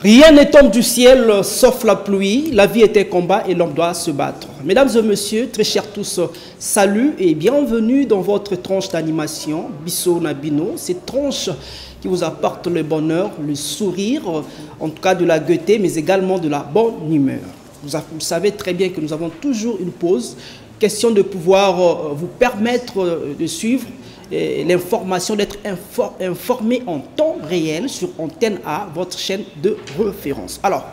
Rien ne tombe du ciel sauf la pluie, la vie est un combat et l'homme doit se battre. Mesdames et messieurs, très chers tous, salut et bienvenue dans votre tranche d'animation, Bisso Nabino, cette tranche qui vous apporte le bonheur, le sourire, en tout cas de la gaieté, mais également de la bonne humeur. Vous savez très bien que nous avons toujours une pause, question de pouvoir vous permettre de suivre l'information, d'être informé en temps réel sur Antenne A, votre chaîne de référence. Alors,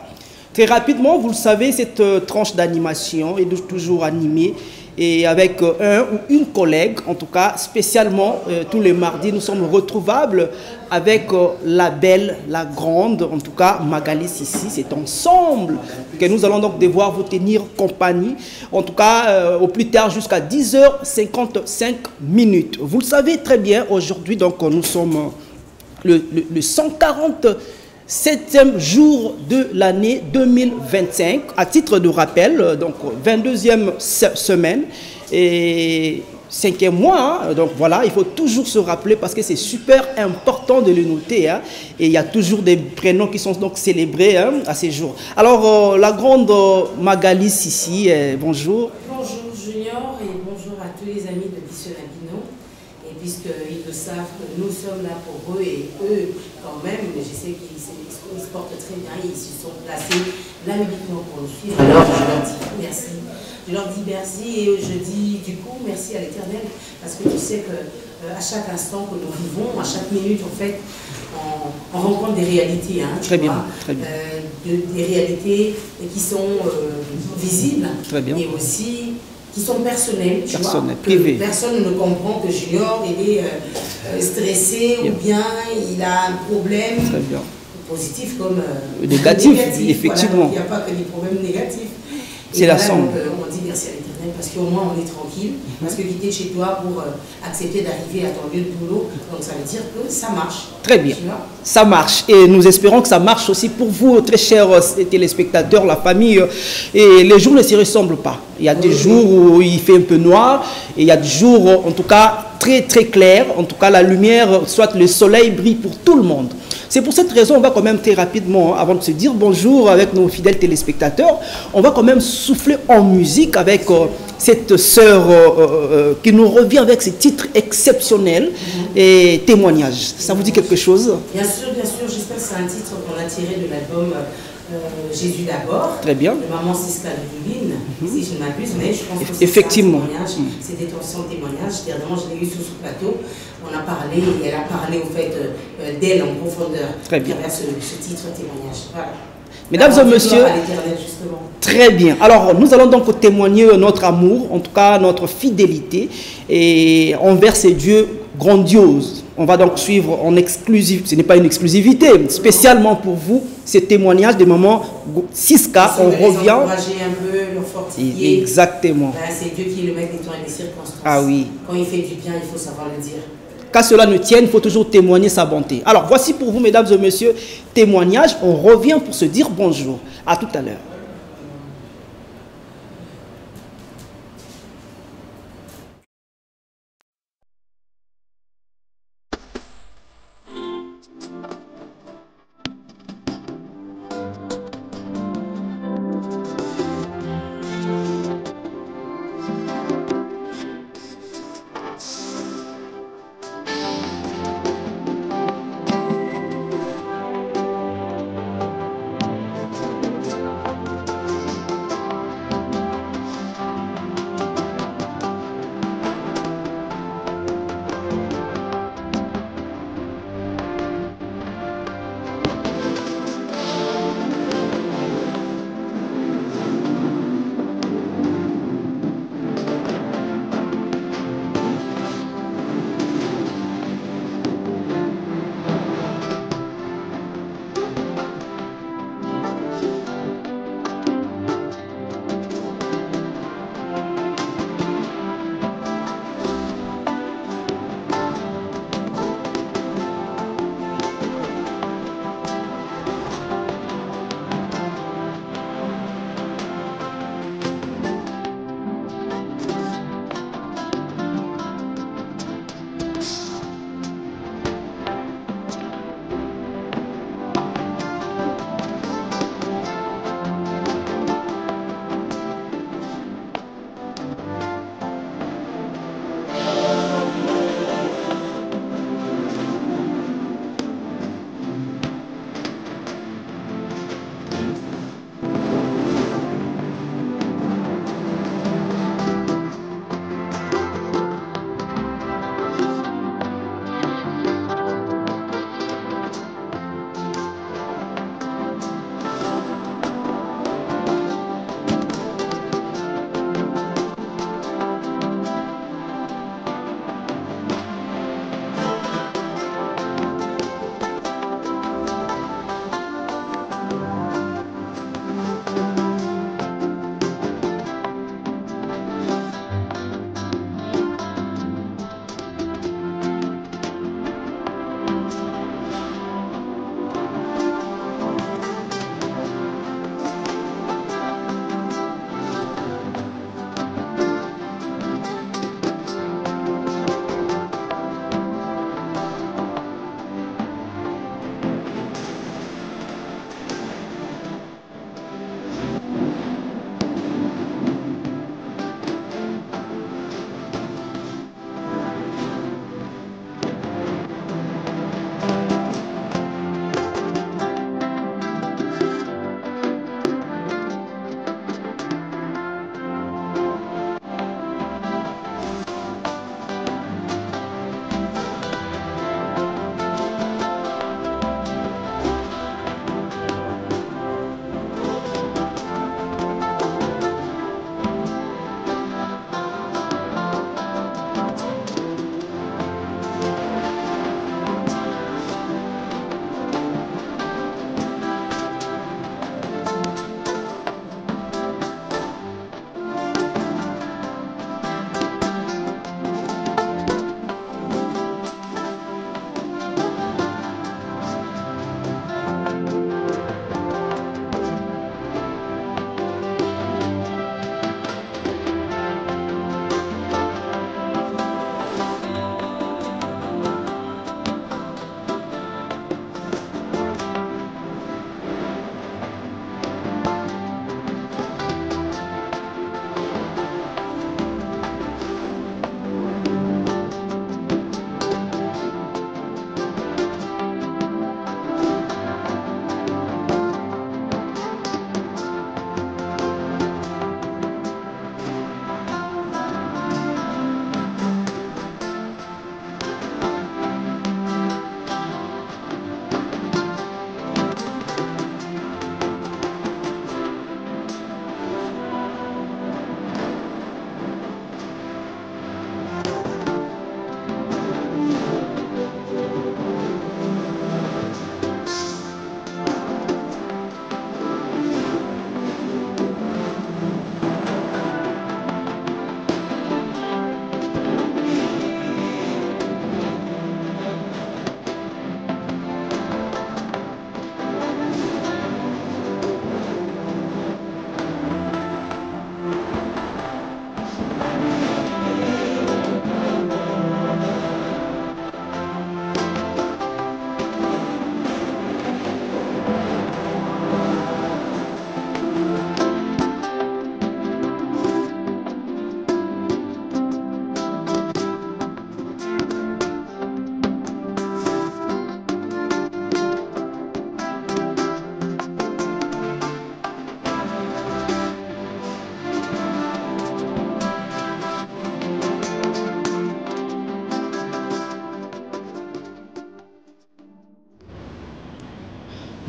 très rapidement, vous le savez, cette tranche d'animation est toujours animée et avec un ou une collègue, en tout cas spécialement tous les mardis, nous sommes retrouvables avec la belle, la grande, en tout cas Magali Sissi. C'est ensemble que nous allons donc devoir vous tenir compagnie, en tout cas au plus tard jusqu'à 10h55 minutes. Vous le savez très bien, aujourd'hui donc nous sommes le 147e jour de l'année 2025, à titre de rappel, donc 22e semaine et 5e mois, hein. Donc voilà, il faut toujours se rappeler parce que c'est super important de le noter, hein. Et il y a toujours des prénoms qui sont donc célébrés, hein, à ces jours. Alors la grande Magali Sissi, bonjour. Bonjour Junior et bonjour à tous les amis de Bisso Nabino. Et puisqu'ils le savent, nous sommes là pour eux et eux quand même, je sais qu'ils se portent très bien, ils se sont placés là uniquement pour nous suivre. Alors je leur dis merci. Je leur dis merci et je dis du coup merci à l'Éternel parce que tu sais que à chaque instant que nous vivons, à chaque minute en fait, on rencontre des réalités. Hein, très bien, très bien. Des réalités qui sont visibles et aussi qui sont personnelles, privées. Personne ne comprend que Junior il est stressé ou bien il a un problème positif comme négatif, effectivement. Voilà, il n'y a pas que des problèmes négatifs. C'est la somme. On dit merci à l'Éternel parce qu'au moins on est tranquille. Parce que quitter chez toi pour accepter d'arriver à ton lieu de boulot, donc ça veut dire que ça marche. Très bien. Ça marche. Et nous espérons que ça marche aussi pour vous, très chers téléspectateurs, la famille. Et les jours ne se ressemblent pas. Il y a des jours où il fait un peu noir. Et il y a des jours, en tout cas, très très clairs. En tout cas, la lumière, soit le soleil brille pour tout le monde. C'est pour cette raison, on va quand même très rapidement, avant de se dire bonjour avec nos fidèles téléspectateurs, on va quand même souffler en musique avec cette sœur qui nous revient avec ce titre exceptionnel et témoignage. Ça vous dit quelque chose? Bien sûr, j'espère que c'est un titre qu'on a tiré de l'album Jésus d'abord. Très bien. De Maman Siska Lubine, si je ne m'abuse, mais je pense que c'est effectivement. C'était son témoignage. Dernièrement, je l'ai eu sur ce plateau. On a parlé, et elle a parlé au fait d'elle en profondeur. Très bien. À travers ce titre témoignage. Voilà. Mesdames et messieurs, très bien. Alors, nous allons donc témoigner notre amour, en tout cas notre fidélité et envers ces dieux grandioses. On va donc suivre en exclusivité, ce n'est pas une exclusivité, spécialement pour vous, ces témoignages des moments 6K, on revient. Encourager un peu, leur fortifier. Exactement. Ben, c'est Dieu qui est le maître des temps et des circonstances. Ah oui. Quand il fait du bien, il faut savoir le dire. Qu'à cela ne tienne, il faut toujours témoigner sa bonté. Alors, voici pour vous, mesdames et messieurs, témoignage. On revient pour se dire bonjour. À tout à l'heure.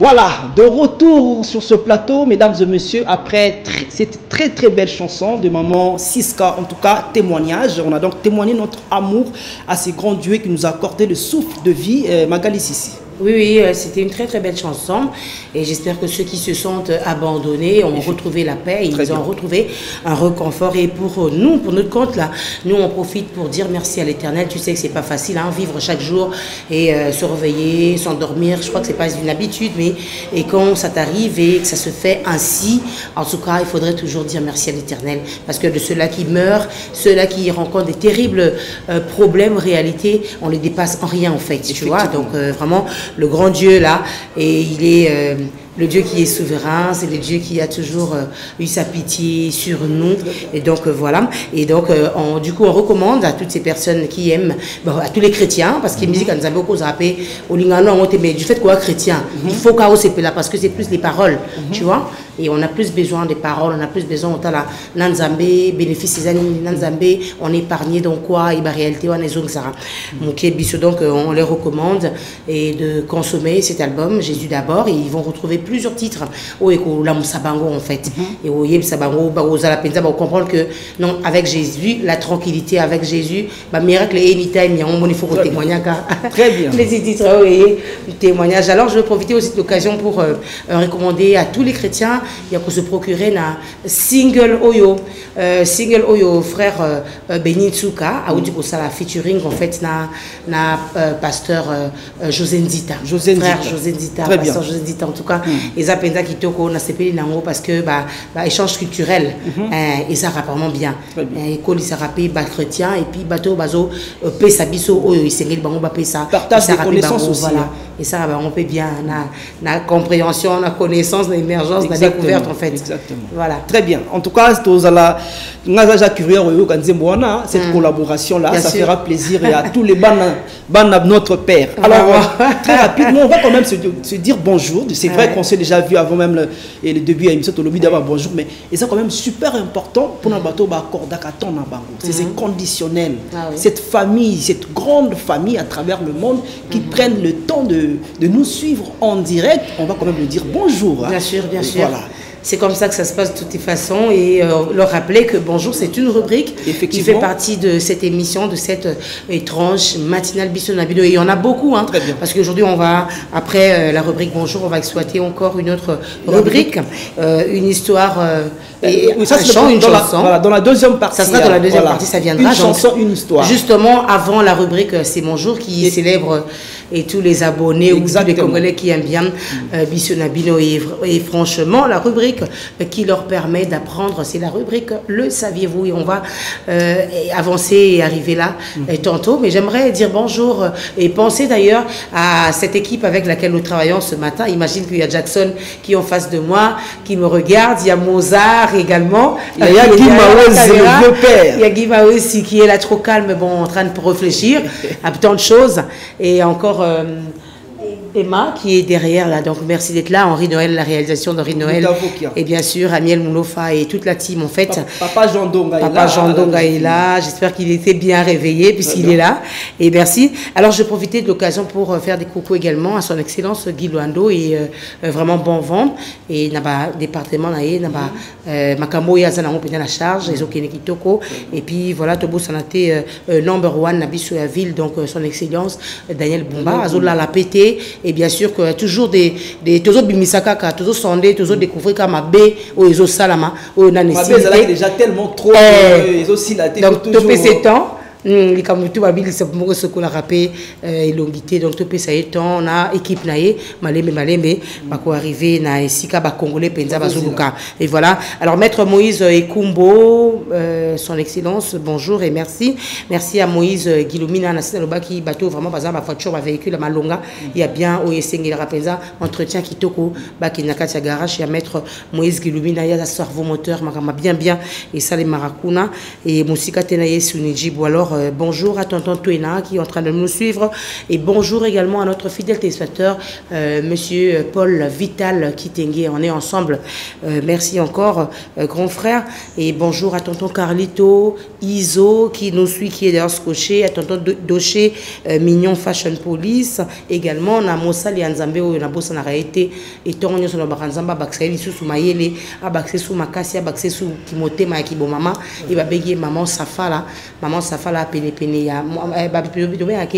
Voilà, de retour sur ce plateau, mesdames et messieurs, après cette très belle chanson de maman Siska, en tout cas témoignage. On a donc témoigné notre amour à ce grand Dieu qui nous a accordé le souffle de vie, Magali Sissi. Oui, c'était une très belle chanson et j'espère que ceux qui se sentent abandonnés ont retrouvé la paix, ils ont retrouvé un réconfort et pour nous, pour notre compte là, nous on profite pour dire merci à l'Éternel. Tu sais que c'est pas facile, hein, vivre chaque jour et se réveiller, s'endormir, je crois que c'est pas une habitude, mais et quand ça t'arrive et que ça se fait ainsi, en tout cas il faudrait toujours dire merci à l'Éternel parce que de ceux-là qui meurent, ceux-là qui rencontrent des terribles problèmes, réalité, on les dépasse en rien en fait, tu vois, donc vraiment le grand Dieu là, et il est le Dieu qui est souverain, c'est le Dieu qui a toujours eu sa pitié sur nous, et donc voilà, et donc du coup on recommande à toutes ces personnes qui aiment, bon, à tous les chrétiens, parce que la musique nous a beaucoup rappelé au lingano, mais du fait quoi chrétien, il faut qu'on se là parce que c'est plus les paroles, tu vois, et on a plus besoin des paroles, on a plus besoin de la Nanzambé, bénéfice des années Nanzambé, on est épargné donc quoi, et la réalité on est zongzara. Donc on les recommande et de consommer cet album Jésus d'abord, et ils vont retrouver plusieurs titres au la Sabango en fait, et au Yeb Sabango la penza pour comprendre que non, avec Jésus la tranquillité, avec Jésus miracle et anytime, il y a un faut témoignage. Très bien. Les titres oui, témoignage. Alors je vais profiter aussi de l'occasion pour recommander à tous les chrétiens, il y a que se procurer un single oyo frère Benitsuka a dit que ça la featuring en fait na pasteur José Nzita, frère José Nzita, pasteur José Nzita en tout cas. Et ça pensa qui toko na sepeli nango parce que échange culturel et ça rapidement bien. Et quand il s'est rappelé chrétien et puis bateau bazo pesa biso oyo isengeli bango ba pesa partage de connaissances aussi, voilà. Et ça on peut bien na compréhension, na connaissance, na émergence, na découverte en fait. Exactement. Voilà. Très bien. En tout cas, cette collaboration là, ça fera plaisir à tous les bannes de notre Père. Alors très rapidement, on va quand même se dire bonjour. C'est vrai qu'on s'est déjà vu avant même le début à l'émission Tolobi d'avoir bonjour, mais c'est quand même super important pour notre bateau accorder c'est conditionnel. Cette famille, cette grande famille à travers le monde qui prennent le temps de nous suivre en direct, on va quand même le dire bonjour. Bien sûr, bien sûr. Voilà. C'est comme ça que ça se passe de toutes les façons et leur rappeler que Bonjour, c'est une rubrique qui fait partie de cette émission, de cette étrange matinale Bisso na Bino. Et il y en a beaucoup, hein, parce qu'aujourd'hui, on va, après la rubrique Bonjour, on va exploiter encore une autre rubrique, une histoire, et ça, un chant, une chanson. Dans la deuxième partie. Ça sera dans la deuxième partie, ça viendra. Une chanson, une histoire. Justement, avant la rubrique C'est Bonjour, qui célèbre et tous les abonnés ou tous les Congolais qui aiment bien Bisso na Bino. Et franchement, la rubrique qui leur permet d'apprendre, c'est la rubrique Le saviez-vous, et on va avancer et arriver là tantôt, mais j'aimerais dire bonjour et penser d'ailleurs à cette équipe avec laquelle nous travaillons ce matin. Imagine qu'il y a Jackson qui est en face de moi, qui me regarde, il y a Mozart également, il y a Guy Maozi, le vieux père, il y a Guy Maozi qui est là trop calme, bon, en train de réfléchir à tant de choses, et encore Emma qui est derrière là, donc merci d'être là. Henri Noël, la réalisation d'Henri Noël, et bien sûr Amiel Moulofa et toute la team en fait. Papa Jean Donga est là, j'espère qu'il était bien réveillé puisqu'il est là, et merci. Alors je vais profiter de l'occasion pour faire des coucou également à son excellence Guy Luando, et vraiment bon vent, et naba département naba makambo ya zana on la charge les okene kitoko, et puis voilà Tobo Sanate number one nabiso ya ville, donc son excellence Daniel Bumba azola la pété. Et bien sûr que toujours des toujours bimisakaka, toujours sondé, toujours découvrir comme abbé ou les salama ou nanesi. Mabé déjà tellement trop ils aussi la tête donc toujours ces temps. Les Kamutu Babil, c'est pour ce qu'on a rappelé et longuité, donc tout ça est temps, on a équipe naïe, malembe, bako arrivé na esika ba congolais penza bazuluka. Et voilà. Alors maître Moïse Ekumbo, son excellence, bonjour et merci. Merci à Moïse Guilomina na Sinaloba qui bateau vraiment bazar ma voiture, ma véhicule ma longa, il y a bien au Esengela rapenza entretien kitoko ba kinakati garage, il y a maître Moïse Guilomina, il y a cerveau moteur, ma bien et ça les maracuna et musika tenaye suniji ou alors bonjour à tonton Touena qui est en train de nous suivre. Et bonjour également à notre fidèle téléspectateur, monsieur Paul Vital Kitenge. On est ensemble. Merci encore, grand frère. Et bonjour à tonton Carlito, Iso qui nous suit, qui est d'ailleurs scotché, à tonton Doché, Mignon Fashion Police. Également, on a Mossa Lianzambe, on a bossé en réalité. Et on a sur Baranzamba, Baxeli, sous Mayele, Abaxé sous Makasi, Abaxé sous Timothée, Makibo Mama, et Babégué, Maman Safala, Maman Safala, Pene Pene,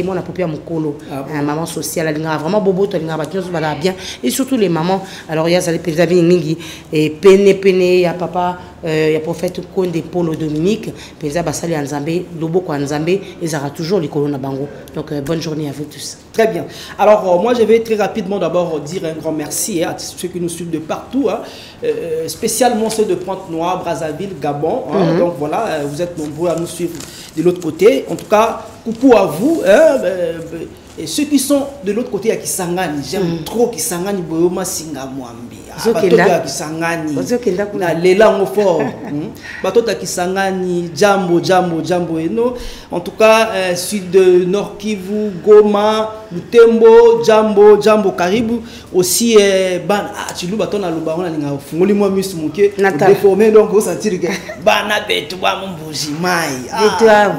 mon approprié à Mokolo, maman sociale, elle a vraiment bobo, elle a bien, et surtout les mamans. Alors, il y a les amis, et Pene Pene, il y a papa, il y a prophète Konde Polo Dominique, Pesa Basali Anzambe, Lobo Kwanzambe, et ça aura toujours les colonnes à Bango. Donc, bonne journée à vous tous. Très bien. Alors, moi, je vais très rapidement d'abord dire un grand merci à ceux qui nous suivent de partout, spécialement ceux de Pointe-Noire, Brazzaville, Gabon. Donc, voilà, vous êtes nombreux à nous suivre de l'autre côté. En tout cas, coucou à vous. Et ceux qui sont de l'autre côté à Kisangani, j'aime trop Kisangani, Boyoma Singa Mwambi. Batoto Kisangani, na lela ngofo. Batoto Kisangani, Jambo, Eno. En tout cas, sud de Nord Kivu, Goma, Lutembo, Jambo, Karibu. Aussi, Chilou Batona Lubaona, Ninga, Fungoli moi Mus Mouké, déformé donc au sentir que Bana Betwa Mbujimai.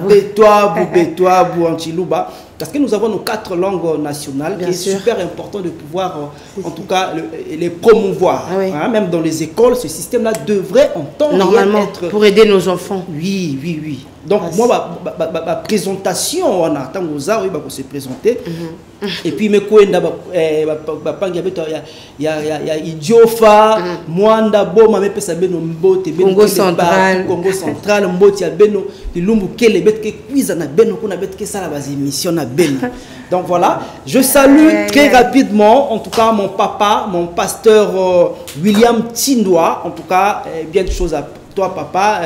Betwa, Antilouba. Parce que nous avons nos 4 langues nationales, qui est super important de pouvoir, en tout cas, les promouvoir. Même dans les écoles, ce système-là devrait en temps normalement être... pour aider nos enfants. Oui. Donc, moi, ma présentation, on attend aux arts, pour se présenter. Et puis, mes coïnda, il y a Idiofa, Mwanda, Boma, mais ça beno mbote, Congo central, mbote, ya beno, ilumbu kele bet ke cuisa na beno, kuna bet ke sala bas émission na beno. Donc voilà, je salue très rapidement, en tout cas, mon papa, mon pasteur William Tindwa, en tout cas, bien de choses à toi, papa.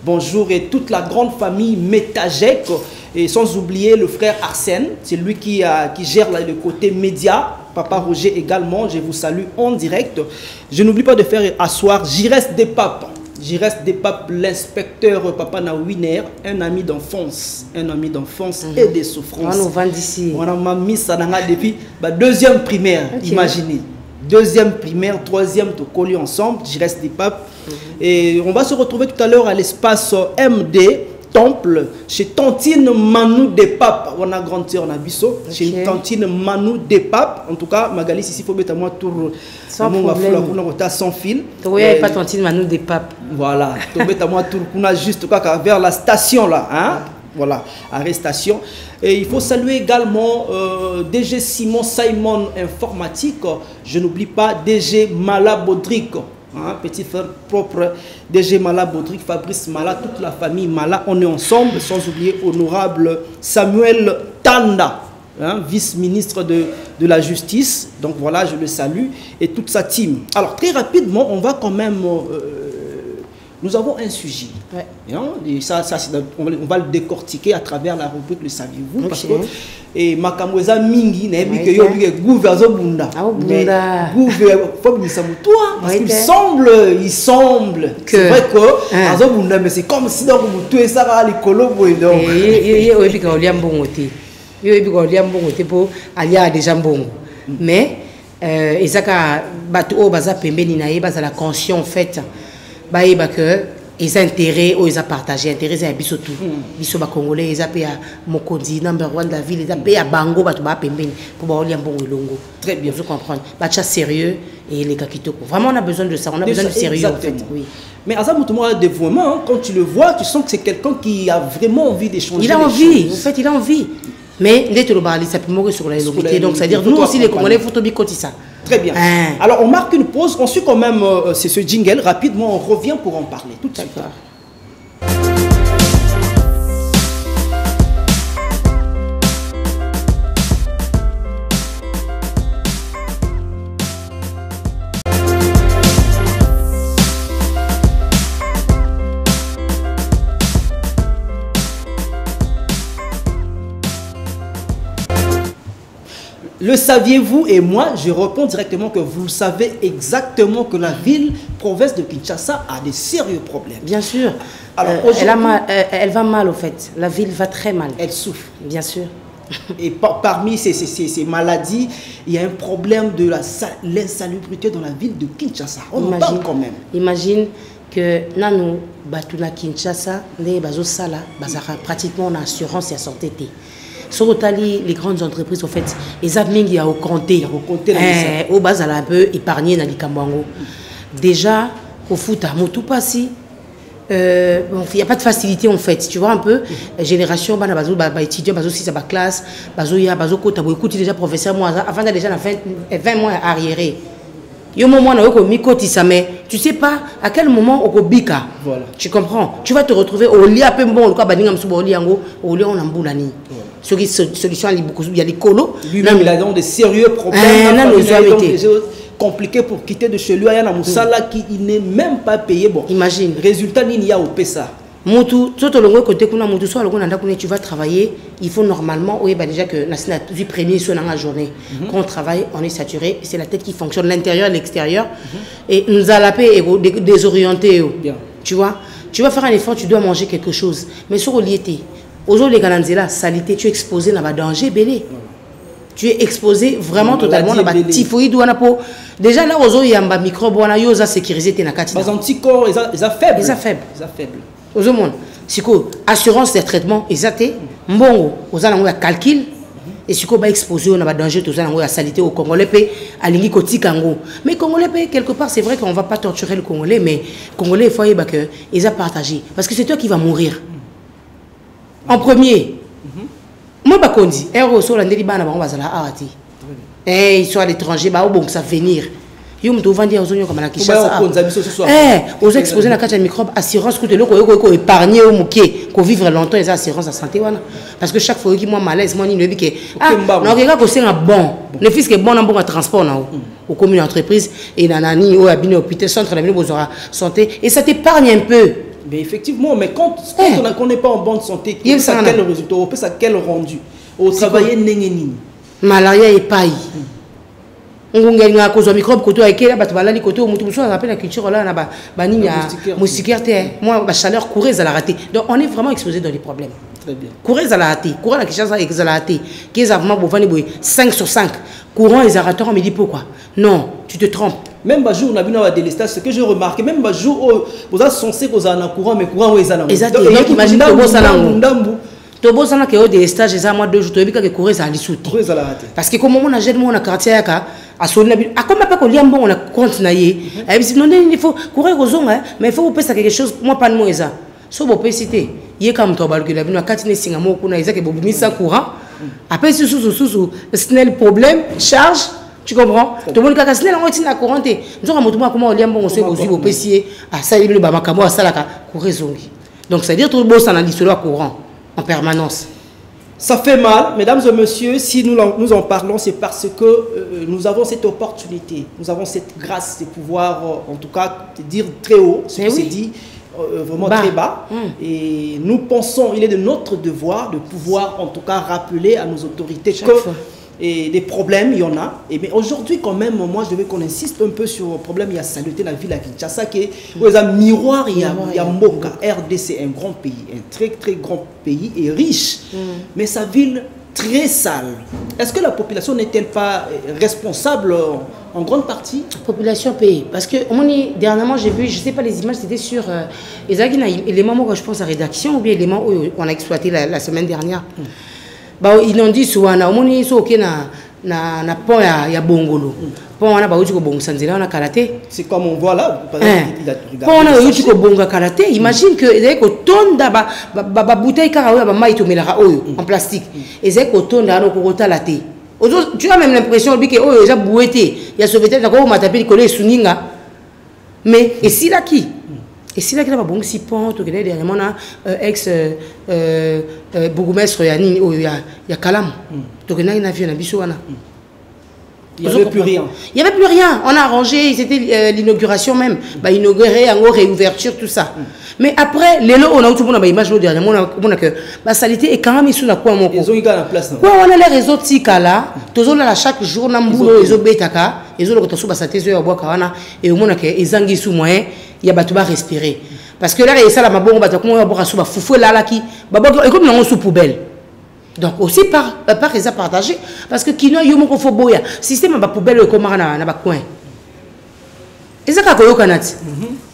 Bonjour et toute la grande famille Métagec, et sans oublier le frère Arsène, c'est lui qui gère le côté média. Papa Roger également, je vous salue en direct. Je n'oublie pas de faire asseoir Jires des Papes. L'inspecteur Papa Nawiner, un ami d'enfance et des souffrances. On a mis ça depuis la deuxième primaire, imaginez. Deuxième primaire, troisième, tout collé ensemble, Jires des Papes. Et on va se retrouver tout à l'heure à l'espace MD. Temple, chez Tantine Manou des Papes. On a grandi en Abisso. Chez Tantine Manou des Papes. En tout cas, Magali, ici, il faut mettre à moi tour. Sans problème. Sans fil. Oui, pas Tantine Manou des Papes. Voilà. Tu mets à moi tour. On a juste vers la station là. Hein? Voilà, arrestation. Et il faut saluer également DG Simon Informatique. Je n'oublie pas DG Malabodric. Petit frère propre DG Mala Baudric, Fabrice Mala, toute la famille Mala, on est ensemble, sans oublier honorable Samuel Tanda, vice-ministre de la Justice. Donc voilà, je le salue, et toute sa team. Alors très rapidement, on va quand même... nous avons un sujet. Et ça on va le décortiquer à travers la rubrique Le Saviez-vous, parce que et Makamweza Mingi n'a dit que yo gouvernement bunda. Mais parce qu'il semble que c'est vrai que bunda, mais c'est comme si donc tout ça va les colo donc et puis quand liam bongoté pour aller à des jambons mais ezaka bato baza pembeni na ye baza la conscience en fait baïba que ils ont intérêt ou ils ont partagé intérêt à biso tout biso ba congolais ils ont payé à Mokondi number 1 de la ville ils ont payé à Bango ba to ba pembeni pour ba olia mbongo longo. Très bien, vous comprenez ba cha sérieux et les kakitoko vraiment on a besoin de ça, on a besoin de sérieux en fait. Oui, mais Azamoutouma a dévouement, quand tu le vois tu sens que c'est quelqu'un qui a vraiment envie d'échanger. Il a envie, en fait il a envie, mais les tolobali ça peut mourir sur la lobité, donc c'est à dire nous aussi les Congolais faut tobi côté ça. Très bien. Alors, on marque une pause. On suit quand même c'est ce jingle. Rapidement, on revient pour en parler. Tout de suite. Le saviez-vous? Et moi, je réponds directement que vous savez exactement que la ville, province de Kinshasa, a des sérieux problèmes. Bien sûr. Alors, elle va mal, au fait. La ville va très mal. Elle souffre. Bien sûr. Et parmi ces maladies, il y a un problème de l'insalubrité dans la ville de Kinshasa. On en parle quand même. Imagine que nous, Batuna Kinshasa, les Bazosala, pratiquement en assurance et santé. Sur les grandes entreprises, en fait, ils ont au compté. Au bas, un peu épargné dans les Kambango. Déjà, au foot, à Motupasi, il n'y a pas de facilité en fait, tu vois un peu. Génération, étudiant, aussi sa classe, beaucoup déjà professeur, moi, avant d'aller déjà 20 mois arriéré. Il y a un moment où tu sais pas à quel moment au bika. Voilà. Tu comprends? Tu vas te retrouver au lit à peu bon, au lit en amboulani. Solution, il y a des colos. Lui-même, il a donc des sérieux problèmes. Compliqué pour quitter de chez lui. Il y a un Moussala qui n'est même pas payé. Bon, imagine. Résultat, il y a au PESA. Tu vas travailler, il faut normalement, oui, déjà que du premier sur la journée. Quand on travaille, on est saturé, c'est la tête qui fonctionne, l'intérieur et l'extérieur. Et nous allons désorienter. Tu vois, tu vas faire un effort, tu dois manger quelque chose. Mais sur l'IET, aujourd'hui, les salité, tu es exposé dans un danger belé. Tu es exposé vraiment totalement dans la typhoïde. Déjà là, il y a un microbe, il y a sécurisé. Les anticorps, ils sont faibles. Ils sont faibles. Aux hommes, si assurance des traitements, ils ont bon, aux gens ont calcul et si on va exposer on a danger tout ça on a salité au Congolais à l'ingui koti kango. Mais Congolais quelque part c'est vrai qu'on va pas torturer le Congolais mais Congolais il faut que ils ont partagé parce que c'est toi qui vas mourir. En premier. Moi ba kondi héros sur la ndeli bana ba bazala arati. Ils sont à l'étranger ba bon ça venir. Yo mto vandi ozonyo comme na Kinshasa. Aux exposer na kacha microbe assurance que le ko épargner au muké ko vivre longtemps les assurances à santé wana parce que chaque fois que moi malaise moi ni le que non regarde que c'est un bon le fils que bon na bon transport na au commune entreprise et nanani au abine hôpital centre la besoin santé et ça t'épargne un peu. Mais effectivement mais quand on n'est pas en bonne santé ça quel résultat on peut ça quel rendu au travailler nengeni malaria et paille. On a cause microbe côté avec là bato balali côté au mutu muso on appelle la culture là na ba bani ya moustiquaire moi la chaleur courir à la rater donc on est vraiment exposé dans les problèmes. Très bien. Courir à la rater courir la Kinshasa à la rater qui est vraiment bovani boy 5 sur 5 courant les arrateurs me dit pourquoi non tu te trompes même ba jour on a vu dans délestage ce que j'ai remarqué même ba jour vous êtes censé que vous en courant mais courant où ils en exactement donc imagine que vous en Tobo sana ke au délestage les mois 2 jours to bika que courir à l'issouti parce que comme on a jeune mon na quartier aka a sonné a comme pas que liambo on a compte na yé non il faut courir aux zonga mais il faut penser quelque chose moi pas de moi ça so bo pesité yé comme to balku la bino katine singa mo kuna izake bo misa courant après sous snel problème charge tu comprends tout le monde ka snel on tina courant te nzoka moto moi comment liambo on se bozi bo pesier a ça le ba makamo a sala ka courir zongi donc ça veut dire tout le boss dans l'histoire courant en permanence. Ça fait mal, mesdames et messieurs, si nous en parlons, c'est parce que nous avons cette opportunité, nous avons cette grâce de pouvoir, en tout cas, dire très haut, ce qui s'est dit, vraiment très bas. Et nous pensons, il est de notre devoir de pouvoir, en tout cas, rappeler à nos autorités que et des problèmes, il y en a. Et mais aujourd'hui, quand même, moi, je veux qu'on insiste un peu sur le problème. Il y a saluté la ville à Kinshasa, qui est un miroir. Il y a Moka. RDC, un grand pays, un très très grand pays et riche. Mais sa ville très sale. Est-ce que la population n'est-elle pas responsable en grande partie? La population paye. Parce que dernièrement, j'ai vu, je ne sais pas les images, c'était sur les moments où je pense à rédaction ou bien les moments où on a exploité la semaine dernière. Ils ont dit souvent na pont ya bongolo pont wana ba uti ko bongo sanzela na karaté c'est comme on voit là il a pont na uti ko bonga karaté imagine que ils ko tonda ba bouteille karaoya ba mai to melaka oyo en plastique ils ko tonda na ko kotala te tu as même l'impression que oyo déjà boueté il y a sauveté na ko matapi collé suninga mais et si là qui et si là qu'il y a bon si pont to que dernièrement na ex bourgmestre ya nini il y a Kalam to que na vu na biso wana Il n'y avait plus rien. Il n'y avait plus rien. On a arrangé, c'était l'inauguration même. Bah, inauguré, en réouverture, tout ça. Mais après, les lots, on a eu tout le monde, image l'autre dernier, on a que la saleté est quand même ici, on a quoi, mon ils ont eu la place. Quoi, on a les réseaux tika là, tous là, chaque jour, on a un boulot, ils ont bétaka, ils ont le retour sur la saleté, ils ont bois kawana, et au moins, ils ont sous moyen, il y a battu à respirer. Parce que là, il y a ça, la mabon, bah, comment on va boire sous, bah, foufou là, là, qui, bah, et comme on sous poubelle. Donc aussi par les partager parce que qui n'a eu mon confort boya système ba poubelle comme na ba coin et ça ka koyoka nati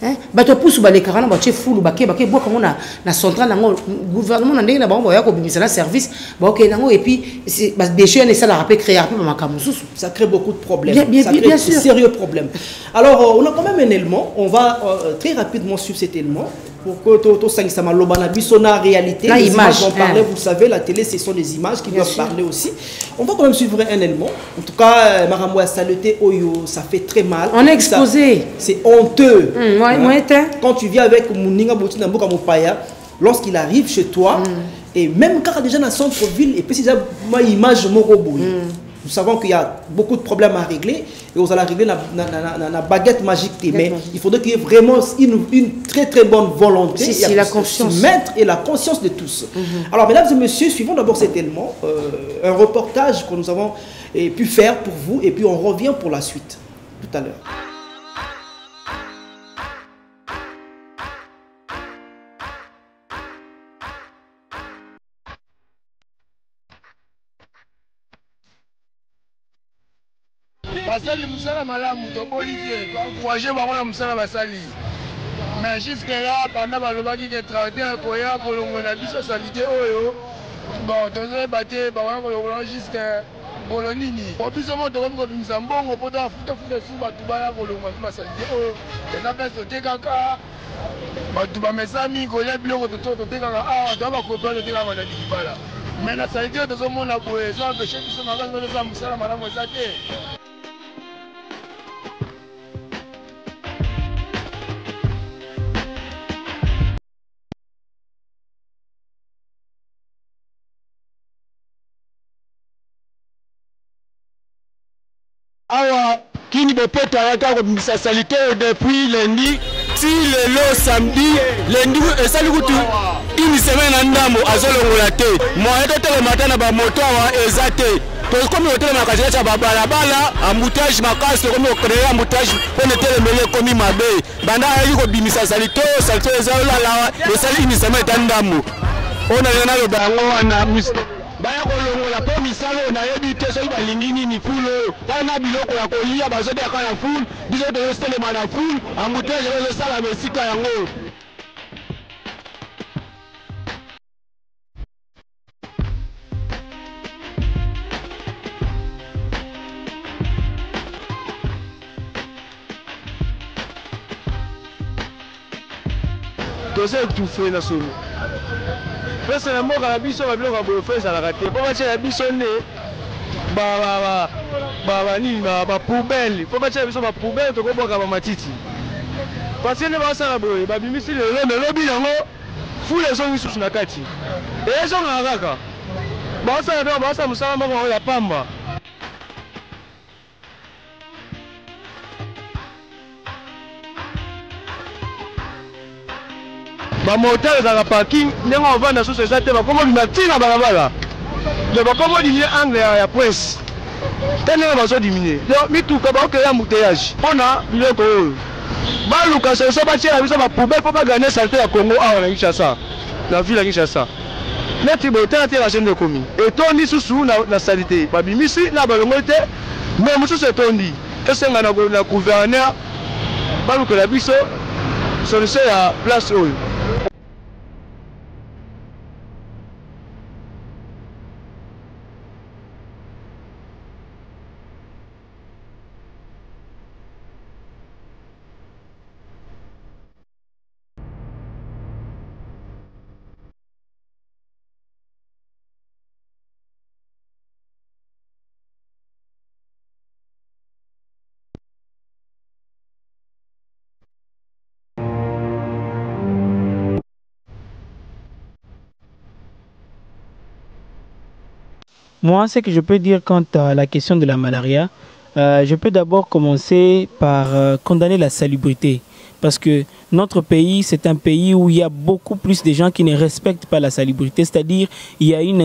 hein ba to pousse ba les karana ba chef fulu ba ke bo comme na central na gouvernement na ndenge na ba ya ko bimisa na service ba ok nango et puis c'est ba déchets et ça la rappel créer un peu ma kamususu ça crée beaucoup de problèmes bien sûr sérieux problèmes. Alors on a quand même un élément, on va très rapidement suivre cet élément pour que tout ça ma lobana bisona réalité les images dont on parlait, vous savez la télé ce sont des images qui doivent parler aussi. On va quand même suivre un élément. En tout cas Marambo a saleté oyo ça fait très mal. On est exposé. C'est honteux. Quand tu vis avec Mouninga Botina Mboka Mopaya, lorsqu'il arrive chez toi et même quand déjà dans le centre-ville et puis c'est déjà ma image mon robot. Nous savons qu'il y a beaucoup de problèmes à régler et on va régler la baguette magique. Mais il faudrait qu'il y ait vraiment une très très bonne volonté et la conscience. Et la conscience de tous. Alors mesdames et messieurs, suivons d'abord cet élément, un reportage que nous avons pu faire pour vous et puis on revient pour la suite tout à l'heure. basali musala malamu toboli te encouragé bango na musala basali mais jusque là banda balobaki ke tracteur koya kolongola biso salite oyo bon tozoyeba te bawana kolongola jusque bolo nini po biso mo tokomi kobimisa mbongo po tofuta su bato baya kolongola basalite oyo eza mpe totekaka bato bamesami kolia biloko totekaka awa toa bakopea totekaka na likibala mais na salite oyo tozomona boye eza empeshe biso makasi toza musala malamu eza te. Awa kini bepeto ayaka kobimisa salite depuis lundi si lelo samedi lundi esali kutu une semaine andambo azolongola te moyen totelema na bamoto awa eza te tokomi kotelema kazela cha babalabala embouteillage makasi tokomi kokreye embouteillage mpo netelemele ekomi mabe banda ayaki kobimisa salite eza olala esali une semaine eta ndambo oyo nalinga naloba yango wana baya kolongola po misala oyo nayebi te soki balingi nini fulu oyo tala na biloko ya kolia bazodeka na fulu biso tozotelema na fulu embouteillage ezosalama esika yango. toza étouffé na solo pesa na mboka na biso babiloko ya boyofe ezalaka te mpo batia na biso nde nini bapoubele mpo batia na biso bapoubele tokoboka bamatiti pasi nde basala boye babimisi lelo melobi yango fule ezongi susu na kati ezongaka kaka basala mpe basala mosala moko yango ya pamba. Bamotel ezalaka parking ndenge ovanda susu eza te bakomodima ntina balabala de bakomodimie angle ya prince te ndenge bazodimine mituka baokela embouteillage mpona biloko oyo baluka solution batiela biso bapoubele mpo bagane salite ya Congo awa na Kinshasa na ville ya Kinshasa neti botela te bagene ekomi etondi susu na salite babimisi na balongoli te mais mosusu etondi esenga na gouverneur balukela biso solution ya place oyo. Moi, ce que je peux dire quant à la question de la malaria, Je peux d'abord commencer par condamner la salubrité. Parce que notre pays, c'est un pays où il y a beaucoup plus de gens qui ne respectent pas la salubrité. C'est-à-dire il y a une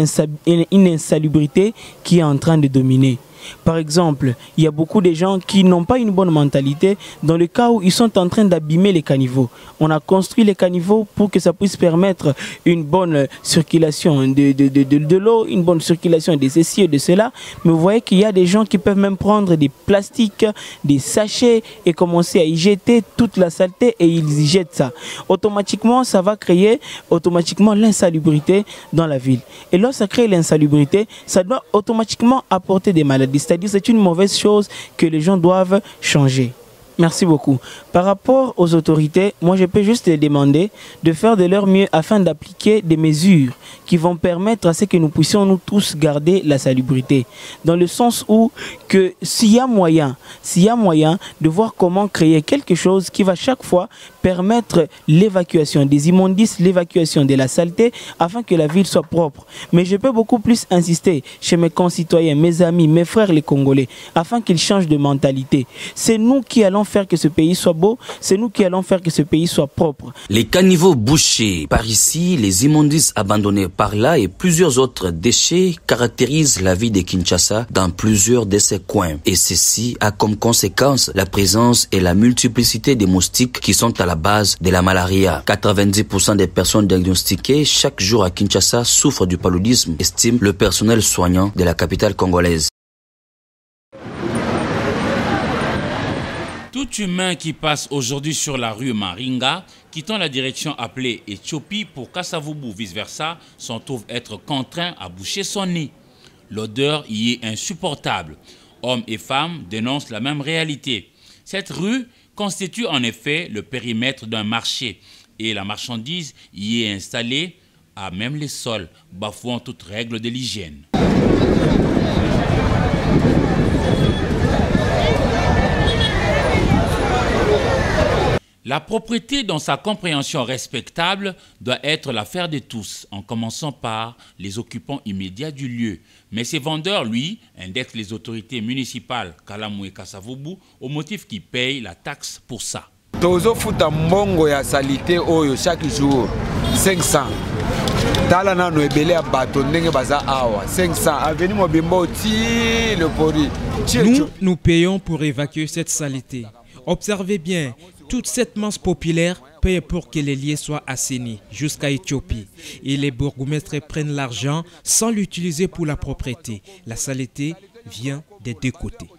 insalubrité qui est en train de dominer. Par exemple, il y a beaucoup de gens qui n'ont pas une bonne mentalité dans le cas où ils sont en train d'abîmer les caniveaux. On a construit les caniveaux pour que ça puisse permettre une bonne circulation de l'eau, une bonne circulation de ceci et de cela. Mais vous voyez qu'il y a des gens qui peuvent même prendre des plastiques, des sachets et commencer à y jeter toute la saleté et ils y jettent ça. Automatiquement, ça va créer automatiquement l'insalubrité dans la ville. Et lorsque ça crée l'insalubrité, ça doit automatiquement apporter des maladies. C'est-à-dire c'est une mauvaise chose que les gens doivent changer. Merci beaucoup. Par rapport aux autorités, moi je peux juste les demander de faire de leur mieux afin d'appliquer des mesures qui vont permettre à ce que nous puissions nous tous garder la salubrité. Dans le sens où que s'il y a moyen de voir comment créer quelque chose qui va chaque fois permettre l'évacuation des immondices, l'évacuation de la saleté afin que la ville soit propre. Mais je peux beaucoup plus insister chez mes concitoyens, mes amis, mes frères les Congolais afin qu'ils changent de mentalité. C'est nous qui allons faire que ce pays soit beau, c'est nous qui allons faire que ce pays soit propre. Les caniveaux bouchés par ici, les immondices abandonnés par là et plusieurs autres déchets caractérisent la vie de Kinshasa dans plusieurs de ces coins. Et ceci a comme conséquence la présence et la multiplicité des moustiques qui sont à la base de la malaria. 90% des personnes diagnostiquées chaque jour à Kinshasa souffrent du paludisme, estime le personnel soignant de la capitale congolaise. Tout humain qui passe aujourd'hui sur la rue Maringa, quittant la direction appelée Éthiopie pour Kasavubu vice-versa, s'en trouve être contraint à boucher son nez. L'odeur y est insupportable. Hommes et femmes dénoncent la même réalité. Cette rue constitue en effet le périmètre d'un marché et la marchandise y est installée à même les sols, bafouant toute règle de l'hygiène. La propreté dans sa compréhension respectable doit être l'affaire de tous, en commençant par les occupants immédiats du lieu. Mais ces vendeurs, lui, indexent les autorités municipales Kalamu et Kasavubu au motif qu'ils payent la taxe pour ça. Tozo futa mbongo ya salité oyo chaque jour 500. Tala na no ebele ya bato ndenge baza awa 500 aveni mobimbo ti le pori. Nous payons pour évacuer cette saleté. Observez bien. Toute cette masse populaire paye pour que les lieux soient assainis jusqu'à Éthiopie. Et les bourgmestres prennent l'argent sans l'utiliser pour la propreté. La saleté vient des deux côtés.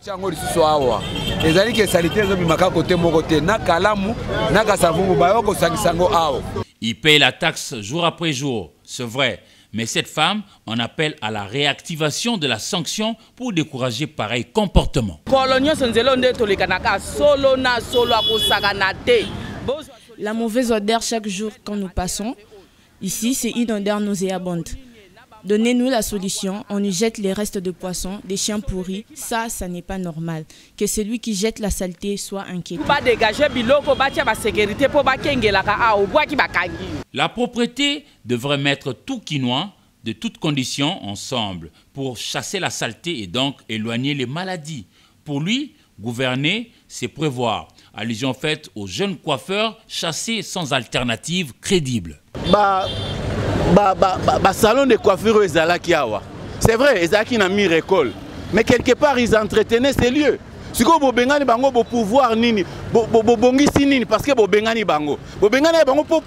Ils payent la taxe jour après jour, c'est vrai. Mais cette femme en appelle à la réactivation de la sanction pour décourager pareil comportement. La mauvaise odeur chaque jour quand nous passons, ici c'est une odeur nauséabonde. Donnez-nous la solution, on y jette les restes de poissons, des chiens pourris, ça n'est pas normal. Que celui qui jette la saleté soit inquiété. La propreté devrait mettre tout Kinois de toutes conditions ensemble pour chasser la saleté et donc éloigner les maladies. Pour lui, gouverner, c'est prévoir. Allusion faite aux jeunes coiffeurs chassés sans alternative crédible. Salon de coiffure c'est vrai, ils ont mis récolte. Mais quelque part, ils entretenaient ces lieux. Si vous avez un pouvoir, parce que vous avez un pouvoir pour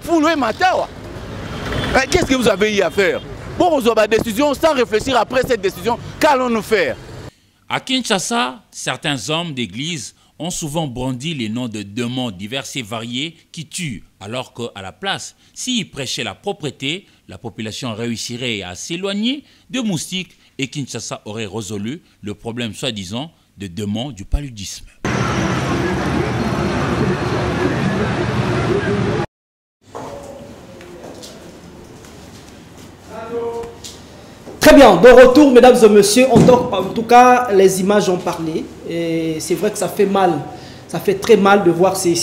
qu'est-ce que vous avez eu à faire? Pour vous avoir des décisions, sans réfléchir après cette décision, qu'allons-nous faire? À Kinshasa, certains hommes d'église ont souvent brandi les noms de démons divers et variés qui tuent, alors qu'à la place, s'ils prêchaient la propreté, la population réussirait à s'éloigner de moustiques et Kinshasa aurait résolu le problème soi-disant de démons du paludisme. Très bien, de retour, mesdames et messieurs, en tout cas, les images ont parlé. Et c'est vrai que ça fait mal, ça fait très mal de voir ces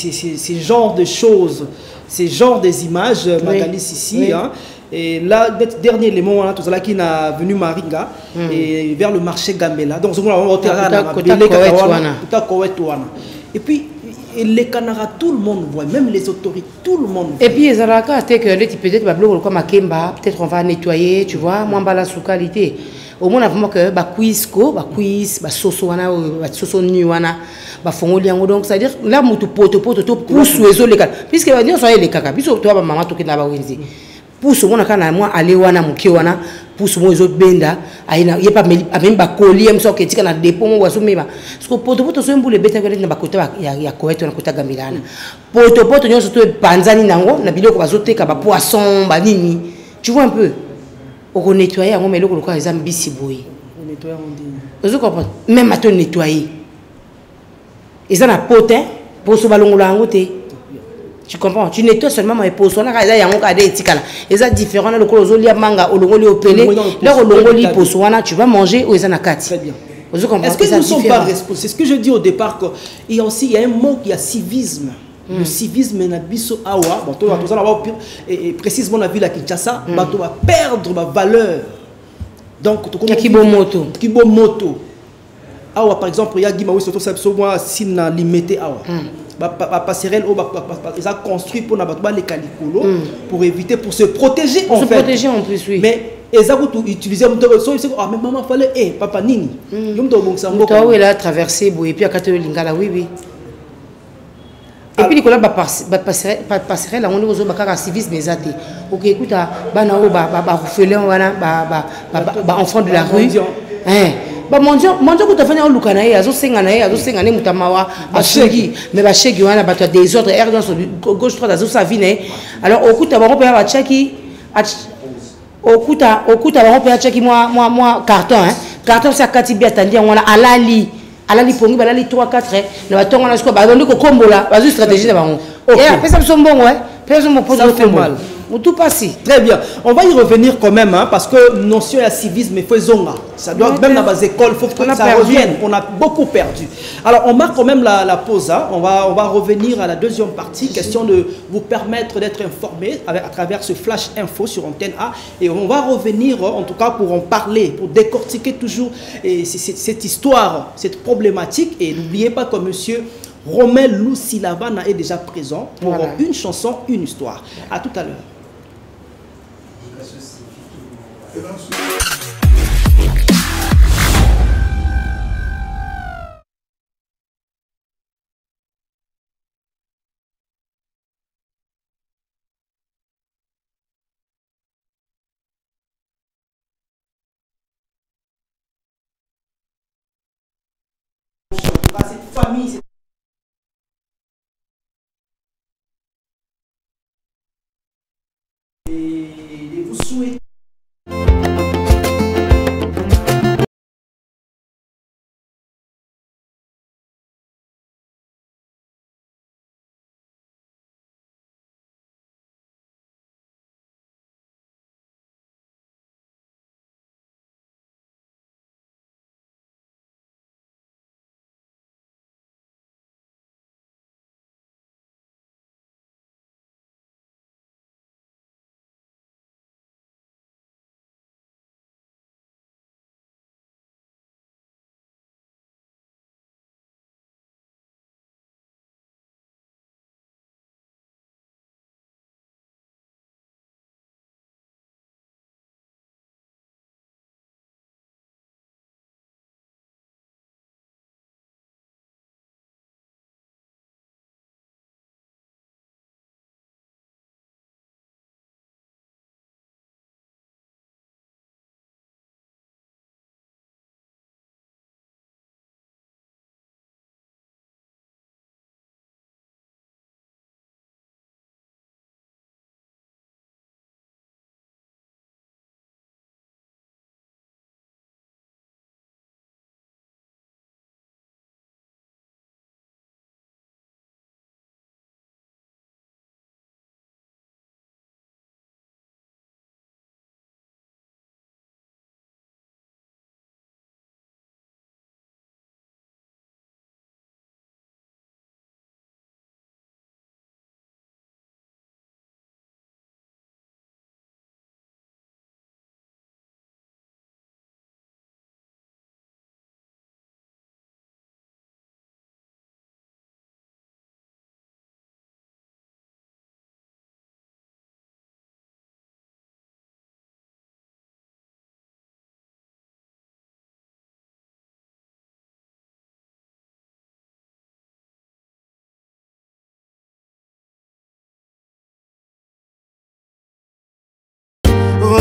genres de choses, ces genres des images, Magalis ici. Oui. Hein. Et là, dernier élément, tout ça qui est venu Maringa et vers le marché Gambela. Donc, et puis, les Canara, tout le monde voit, même les autorités, tout le monde voit. Et puis, les Araka, peut-être on va nettoyer, tu vois, moins bas la sous-qualité. Au moins, on a que quiz, soso nuana, donc c'est-à-dire là, mon poto pousse les cas. Puisque va dire ça les caca, puisque toi, maman, tu n'as pas winzi. Pousse mon akana moi aller wana mukiwana pousse mon zo benda aina yepa même ba colis mso ke tika na dépôt mo waso meba parce que poto so mbule beta na bakota ya koeto na kota gamilana poto nyonso to panzani nango na biloko bazoteka ba poisson ba nini tu vois un peu on nettoyer ngo meloko lokwa les ambisi boy on nettoyer on dit vous comprenez même à te nettoyer ils en a potin pour so balongola ngo te. Tu comprends? Tu nettoies seulement mes poissons. Là, il y a un cas d'étikala. Ils sont différents. Le colosoli a manga, au longoli au pelé. Là, au longoli poisson, tu vas manger ou ils en a quatre. Très bien. Est-ce que nous ne sommes pas responsables? C'est ce que je dis au départ. Il y a aussi un mot qui a civisme. Le civisme est biso awa. Bon, tout ça, et précisément la ville à Kinshasa, on va perdre ma valeur. Donc, Kibomoto. Kibomoto. Awa, par exemple, il y a Guimaoui, surtout ça, si on a limité awa. Passerelle ils ont construit pour les calicolo pour éviter, pour se protéger en fait. Protéger en plus, oui. Mais ils ont utilisé mais maman fallait papa nini toi il a traversé et puis à 4 lingala oui et puis Nicolas passerelle on est aux civisme mais athée OK écoute bana orphelin wana enfant de la rue mondial que tu as fait un look à azo senga ne mutamawa bashegi mais bashegi wana bato des autres air dans gauche droite azo sa vie alors okuta ba ropa ba chaki okuta ba ropa chaki moi carton ça katibi atandi wana alali pongi balali 3 4 na batonga na siko ba ndondi ko kombola ba stratégie na bango et après ça sombo ouais personne me pose le mal. Tout passé. Très bien. On va y revenir quand même, hein, parce que notion de civisme, il faut zonga. Ça doit même dans les écoles, il faut que ça revienne. On a beaucoup perdu. Alors, on marque quand même la pause. Hein. On va revenir à la deuxième partie. Question de vous permettre d'être informé à travers ce flash info sur Antenne A. Et on va revenir, en tout cas, pour en parler, pour décortiquer toujours cette histoire, cette problématique. Et n'oubliez pas que monsieur Romain Lusilavana est déjà présent pour une chanson, une histoire. À tout à l'heure. Cette famille, et vous souhaitez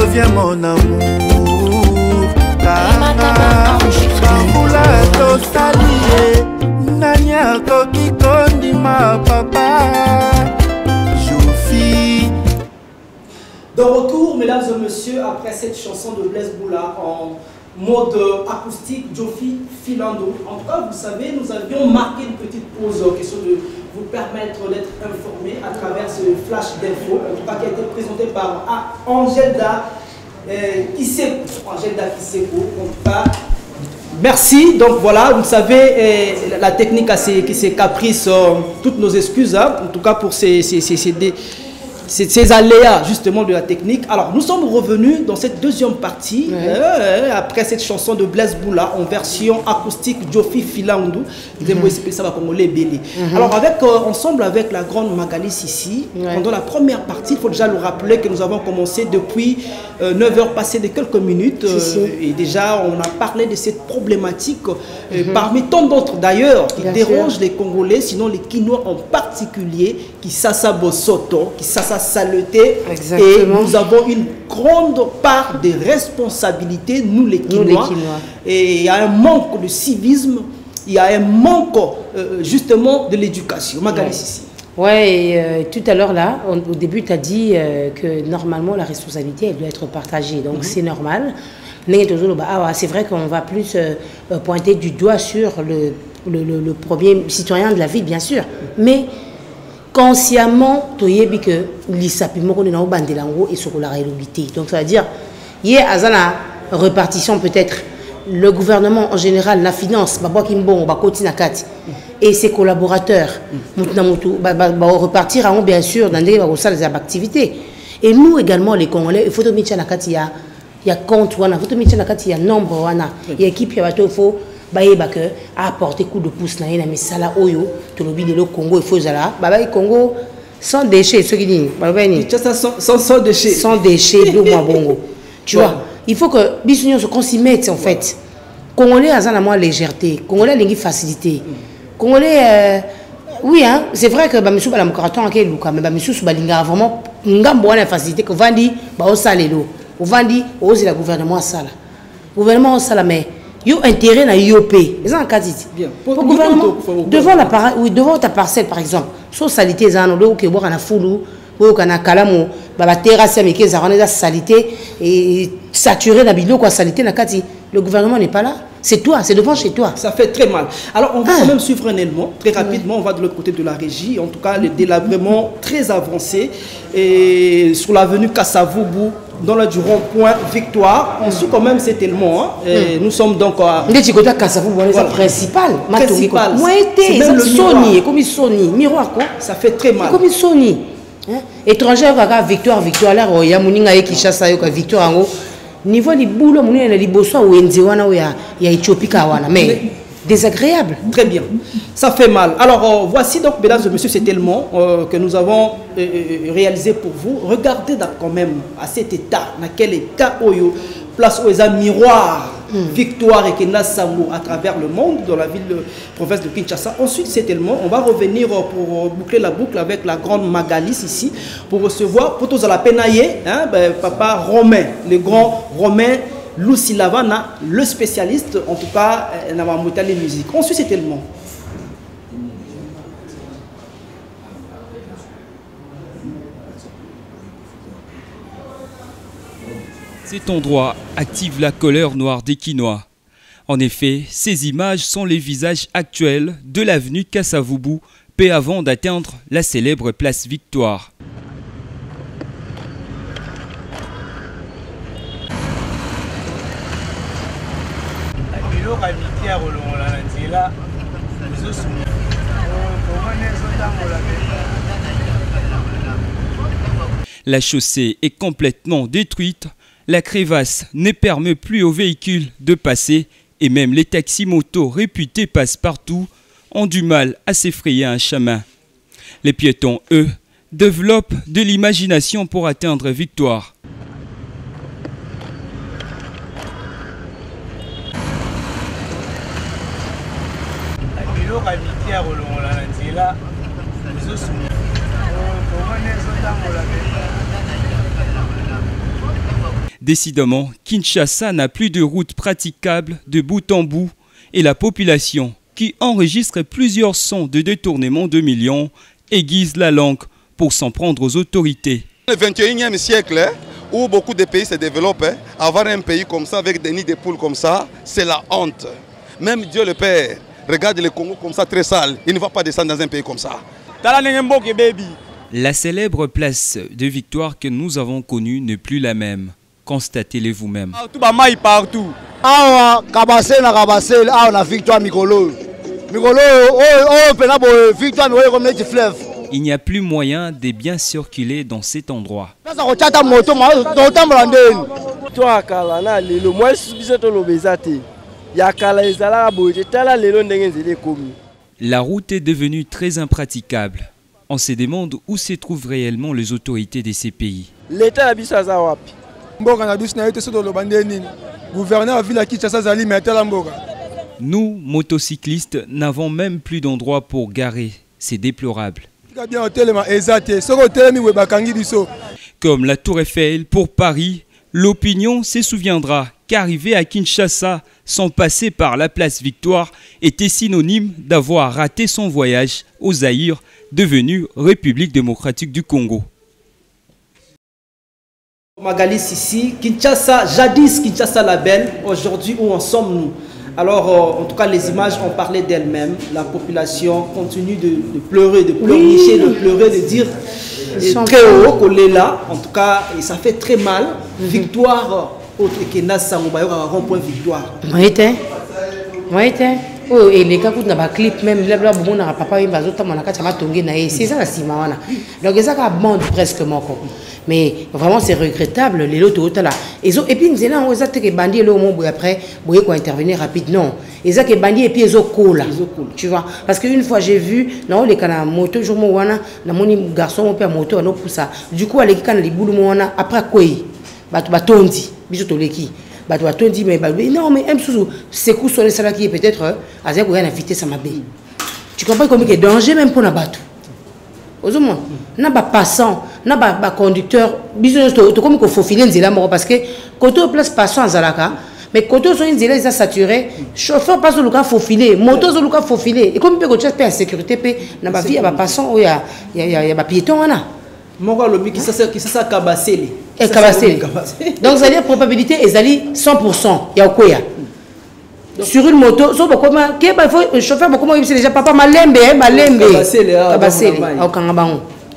reviens mon amour. Bambula tosalie Nanya koki kondima papa. Jofi. De retour, mesdames et messieurs, après cette chanson de Blaise Boula en mode acoustique, Jofi Filando. En tout cas, vous savez, nous avions marqué une petite pause en question de vous permettre d'être informé à travers ce flash d'info, en tout cas qui a été présenté par Angela Kiseko. Merci. Donc voilà, vous savez, la technique a ses caprices, toutes nos excuses, hein, en tout cas pour ces aléas justement de la technique. Alors nous sommes revenus dans cette deuxième partie, après cette chanson de Blaise Boula en version acoustique Jofi Filandou. Alors ensemble avec la grande Magalis ici, pendant la première partie, il faut déjà le rappeler que nous avons commencé depuis 9h passées de quelques minutes, et déjà on a parlé de cette problématique parmi tant d'autres d'ailleurs qui dérangent les Congolais, sinon les Kinois en particulier, qui sasa bosoto, qui sasa saleté. Et nous avons une grande part de responsabilité, nous les Kinois. Et il y a un manque de civisme, il y a un manque justement de l'éducation. Magalis ici. Ouais, tout à l'heure là, au début tu as dit que normalement la responsabilité elle doit être partagée, donc c'est normal. C'est vrai qu'on va plus pointer du doigt sur le premier citoyen de la ville, bien sûr, mais consciemment, tu sais que l'ISAPIMO est dans le bandelango et sur la réalité. Donc ça veut dire, il y a une répartition peut-être, le gouvernement en général, la finance, et ses collaborateurs, repartir bien sûr dans des activités. Et nous également, les Congolais, il faut que il y a compte, il y a nombre, il y a équipe, il faut apporter coup de pouce mais sala oyo to lobi le Congo il faut zala Congo sans déchets ceux qui disent sans déchets de moi bongo tu vois il faut que bisunion qu'on s'y mette en fait Congolais a la moins légèreté Congolais lingi facilité Congolais oui hein c'est vrai que monsieur la mokaraton aké luka mais monsieur balinga vraiment ngambo na facilité que vandi ba osalelo vandi ozi la gouvernement sala mais yo intérêt na IOP. Les gens bien. Pour gouvernement devant la devant ta parcelle par exemple. So salité zano do ke boka na fulu, bo kana kalamu, ba terrasse mais ke za rona salité et saturé na bilo quoi salité na kati. Le gouvernement n'est pas là. C'est toi, c'est devant chez toi. Ça fait très mal. Alors on va quand même suivre un élément. Très rapidement, on va de l'autre côté de la régie. En tout cas, le délabrement très avancé et sur l'avenue Kassavubu, dans le du rond-point Victoire. On suit quand même cet élément. Nous sommes donc à... principal. C'est même le Sony, comme Sony. Miroir quoi. Ça fait très mal. Comme Sony. Étranger, Victoire, là, il y a Mouninga qui chasse à Victoire. Niveau du boulot, il y a des bossois ou il y a Éthiopie, mais désagréable. Très bien. Ça fait mal. Alors, voici donc, mesdames et messieurs, cet élément que nous avons réalisé pour vous. Regardez quand même à cet état, dans quel état, place aux miroirs, Victoire et Kenda Sambo à travers le monde, dans la ville de province de Kinshasa. Ensuite, cet élément, on va revenir pour boucler la boucle avec la grande Magalis ici, pour recevoir, pour tous à la penaille, hein, papa Romain, le grand Romain Lucy Lavana, le spécialiste, en tout cas, dans la musique. Ensuite, cet élément. Cet endroit active la colère noire des Kinois. En effet, ces images sont les visages actuels de l'avenue Kassavubu, peu avant d'atteindre la célèbre place Victoire. La chaussée est complètement détruite. La crevasse ne permet plus aux véhicules de passer et même les taxis-motos réputés passe-partout ont du mal à s'effrayer un chemin. Les piétons, eux, développent de l'imagination pour atteindre Victoire. Décidément, Kinshasa n'a plus de route praticable de bout en bout et la population, qui enregistre plusieurs sons de détournement de millions, aiguise la langue pour s'en prendre aux autorités. Le 21e siècle, où beaucoup de pays se développent, avoir un pays comme ça, avec des nids de poules comme ça, c'est la honte. Même Dieu le Père regarde le Congo comme ça, très sale. Il ne va pas descendre dans un pays comme ça. La célèbre place de Victoire que nous avons connue n'est plus la même. Constatez-le vous-même. Partout. Il n'y a plus moyen de bien circuler dans cet endroit. La route est devenue très impraticable. On se demande où se trouvent réellement les autorités de ces pays. Nous, motocyclistes, n'avons même plus d'endroit pour garer. C'est déplorable. Comme la Tour Eiffel pour Paris, l'opinion se souviendra qu'arriver à Kinshasa sans passer par la place Victoire était synonyme d'avoir raté son voyage au Zaïre, devenu République démocratique du Congo. Magali Sissi, Kinshasa, jadis Kinshasa la belle, aujourd'hui où en sommes-nous? Alors, en tout cas, les images ont parlé d'elles-mêmes. La population continue de pleurer, de pleurnicher, de pleurer, de dire très haut qu'on est là. En tout cas, et ça fait très mal. Victoire, autre que Nassa, rond-point Victoire. Oui, oh, et les gars, dans le clip, même là, on a papa, il va c'est ça la cinéma. Donc, ça abonde presque mon corps. Mais vraiment, c'est regrettable, les lots là. Et puis, nous avons des bandits, après, vous pouvez intervenir rapidement. Ils ont des bandits et puis ils ont cool. Tu vois. Parce qu'une fois, j'ai vu, non, les canards moto, je mon garçon, mon père moto, non, pour ça. Du coup, les canards, les boules, après quoi? Batondi, bisous, les qui. Batondi, mais non, mais c'est coup sur les salariés qui est peut-être, à dire qu'on a invité ça m'a bé. Tu comprends comment il y a danger même pour la bateau. Aux hommes, n'a pas passant, n'a pas conducteur, bisous, tu comme qu'il faut filer une zéla parce que quand on place passant à Zalaka, mais quand on une zéla, ils sont saturés, chauffeur passe au local, faut filer, moto au local, faut filer. Et comme il peut que en sécurité, n'a pas vie, il y a pas passant, il y a pas piéton, là. Moi, le qui ça cabassé. Donc, ça veut dire probabilité, ils allaient 100%. Il y a quoi? Sur une moto, le chauffeur, comment il déjà papa malembe.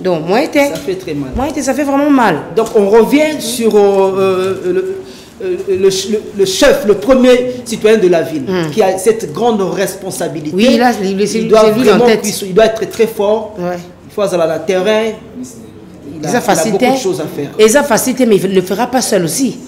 Donc, moi, ça fait très mal. Ça fait vraiment mal. Donc, on revient sur le chef, le premier citoyen de la ville, qui a cette grande responsabilité. Oui, là, il doit être très fort. Ouais. Il faut aller à la terrain. Il a beaucoup de choses à faire. Et ça facilité, mais il ne le fera pas seul aussi.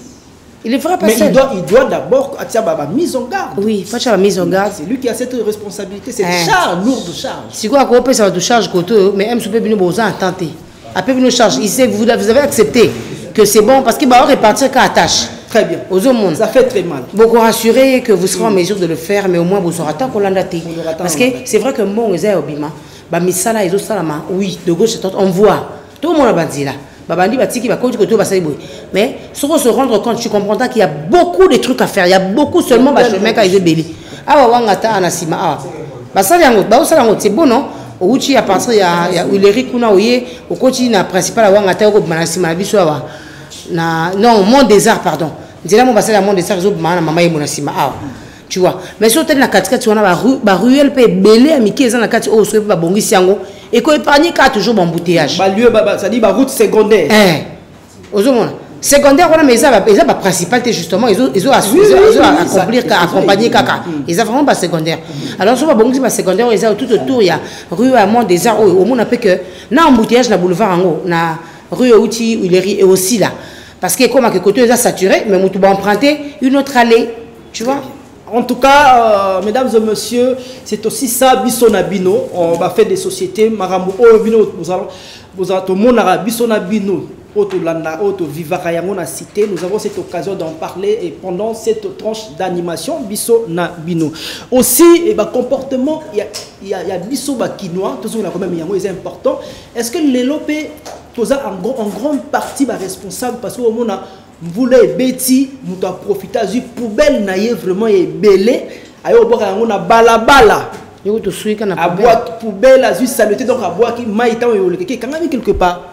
Il ne le fera pas seul. Il doit d'abord avoir la mise en garde. Oui, il faut avoir la mise en garde. C'est lui qui a cette responsabilité, cette charge, lourde charge. Si quoi qu'on peut, ça va de charge côté, mais M. Soupé Bino Boza a tenté. Après Bino charge, vous avez accepté que c'est bon parce qu'il va repartir qu'à tâche. Très bien. Aux hommes, ça fait très mal. Beaucoup rassuré que vous serez en mesure de le faire, mais au moins vous aurez tant qu'on l'a daté. Parce que c'est vrai que mon réserve au Bima, Misala et Zosalama, oui, de gauche et de droite, on voit. Tout le monde a dit là. Mais si on se rendre compte, tu comprendras qu'il y a beaucoup de trucs à faire. Il y a beaucoup seulement de chemin qui est belé. C'est bon, non? Au Uchi, à partir il y a Uleri Kuna Oye, au côté na principal à Wangata, au Manasima Bissoa. Non, Monde des Arts, pardon. C'est là mon passé à Monde des Arts, maman et Monasima. Tu vois. Mais si on est dans la 4 tu vois, la ruelle peut belé à Mickey, dans la 4 oh, c'est pas bon ici en et qu'on épargne qu'à toujours embouteillage. Ça dit route secondaire. Aux hommes secondaire, on a mais ça va principal justement ils ont accompagner caca. Ils ont vraiment pas secondaire. Alors sur bon c'est secondaire, ils ont tout autour il y a rue à Mont des Arts au monde appelle que na embouteillage na boulevard en haut, na rue Outi où il est aussi là. Parce que comme à côté ils ont saturé, mais on va emprunter une autre allée, tu vois. En tout cas, mesdames et messieurs, c'est aussi ça, Bissonabino. On va faire des sociétés. Marambo, nous avons cette occasion d'en parler et pendant cette tranche d'animation, Bissonabino. Aussi, comportement, il y a Bisso Bakinois, tout ça, quand même, c'est important. Est-ce que les lopés, en grande partie, responsable parce que voulez Betty, nous t'as profité du poubelle naïe vraiment est belé. Ayo boka on a balabala. Yo to suika na poubelle. À boîte poubelle à juste saleté donc à boire qui maïta yo le qui quand même quelque part.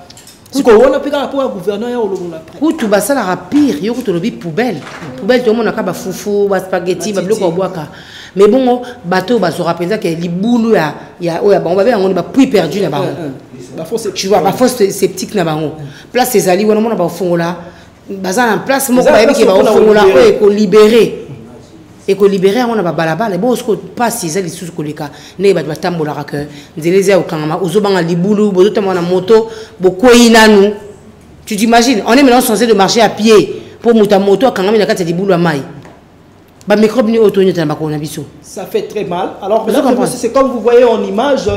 Si on a pris rapport au gouverneur ya olo na après. Ou tout basa la pire, yo to lobi poubelle. Poubelle tout le monde a ba fufu, ba spaghetti, ba biloko boaka. Mais bon bateau ba se rappeler que libulu ya oya ba on va bien on ba puis perdu là bas. Tu vois, ba fosse sceptique na bango. Place ces ali on a ba fongola. Baza en place moko ba yebi ke ba fongola o ko libérer. Et que libérer on a balabala bon ce que passe ils allaient sous koleka ne ba tambola ka nzeleza okangama ozobanga libulu bozotama na moto bokoina nous tu t'imagines on est maintenant censé de marcher à pied pour muta moto akangama na kati libulu amai ba microbe ni otonyo tamba ko na biso ça fait très mal alors c'est comme vous voyez en image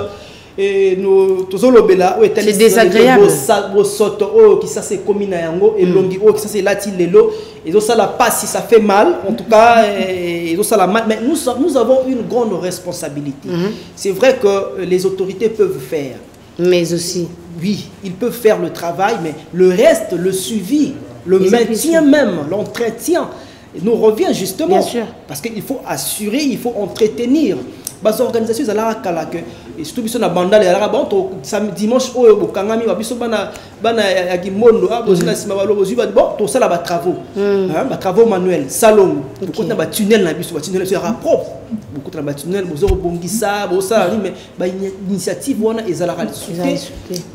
et nous tozolobela c'est désagréable qui ça c'est comme na yango et longi qui ça c'est lati lelo et ça la passe si ça fait mal en tout cas et ça la mal mais nous avons une grande responsabilité. C'est vrai que les autorités peuvent faire mais aussi oui ils peuvent faire le travail mais le reste le suivi le maintien même l'entretien nous revient justement. Bien sûr. Parce qu'il faut assurer il faut entretenir les organisations et surtout biso na banda le ala bon dimanche oyo bokangami biso bana ya gimondo abozina sima balo bozui bon to sala ba travaux ba travaux manuels salon beaucoup na ba tunnel na biso ba tunnel sera propre beaucoup na ba tunnel bozo bongisa bo sala mais ba initiative wana ezala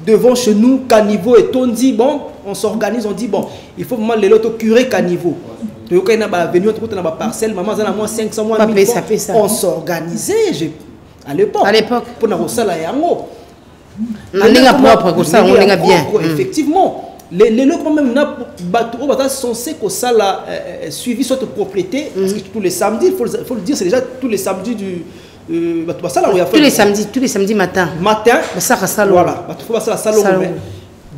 devant chez nous caniveau et on dit bon on s'organise on dit bon il faut vraiment les loto curer caniveau donc il y a ba venir tout na ba parcelle maman za na moins 500 moins 1000 on s'organisait à l'époque pour na sala yango on est propre comme ça on est bien effectivement les locaux même na bateau on censé que ça la suivi cette propriété parce que tous les samedis il faut le dire c'est déjà tous les samedis du tous les samedis matin ça voilà bateau ça mais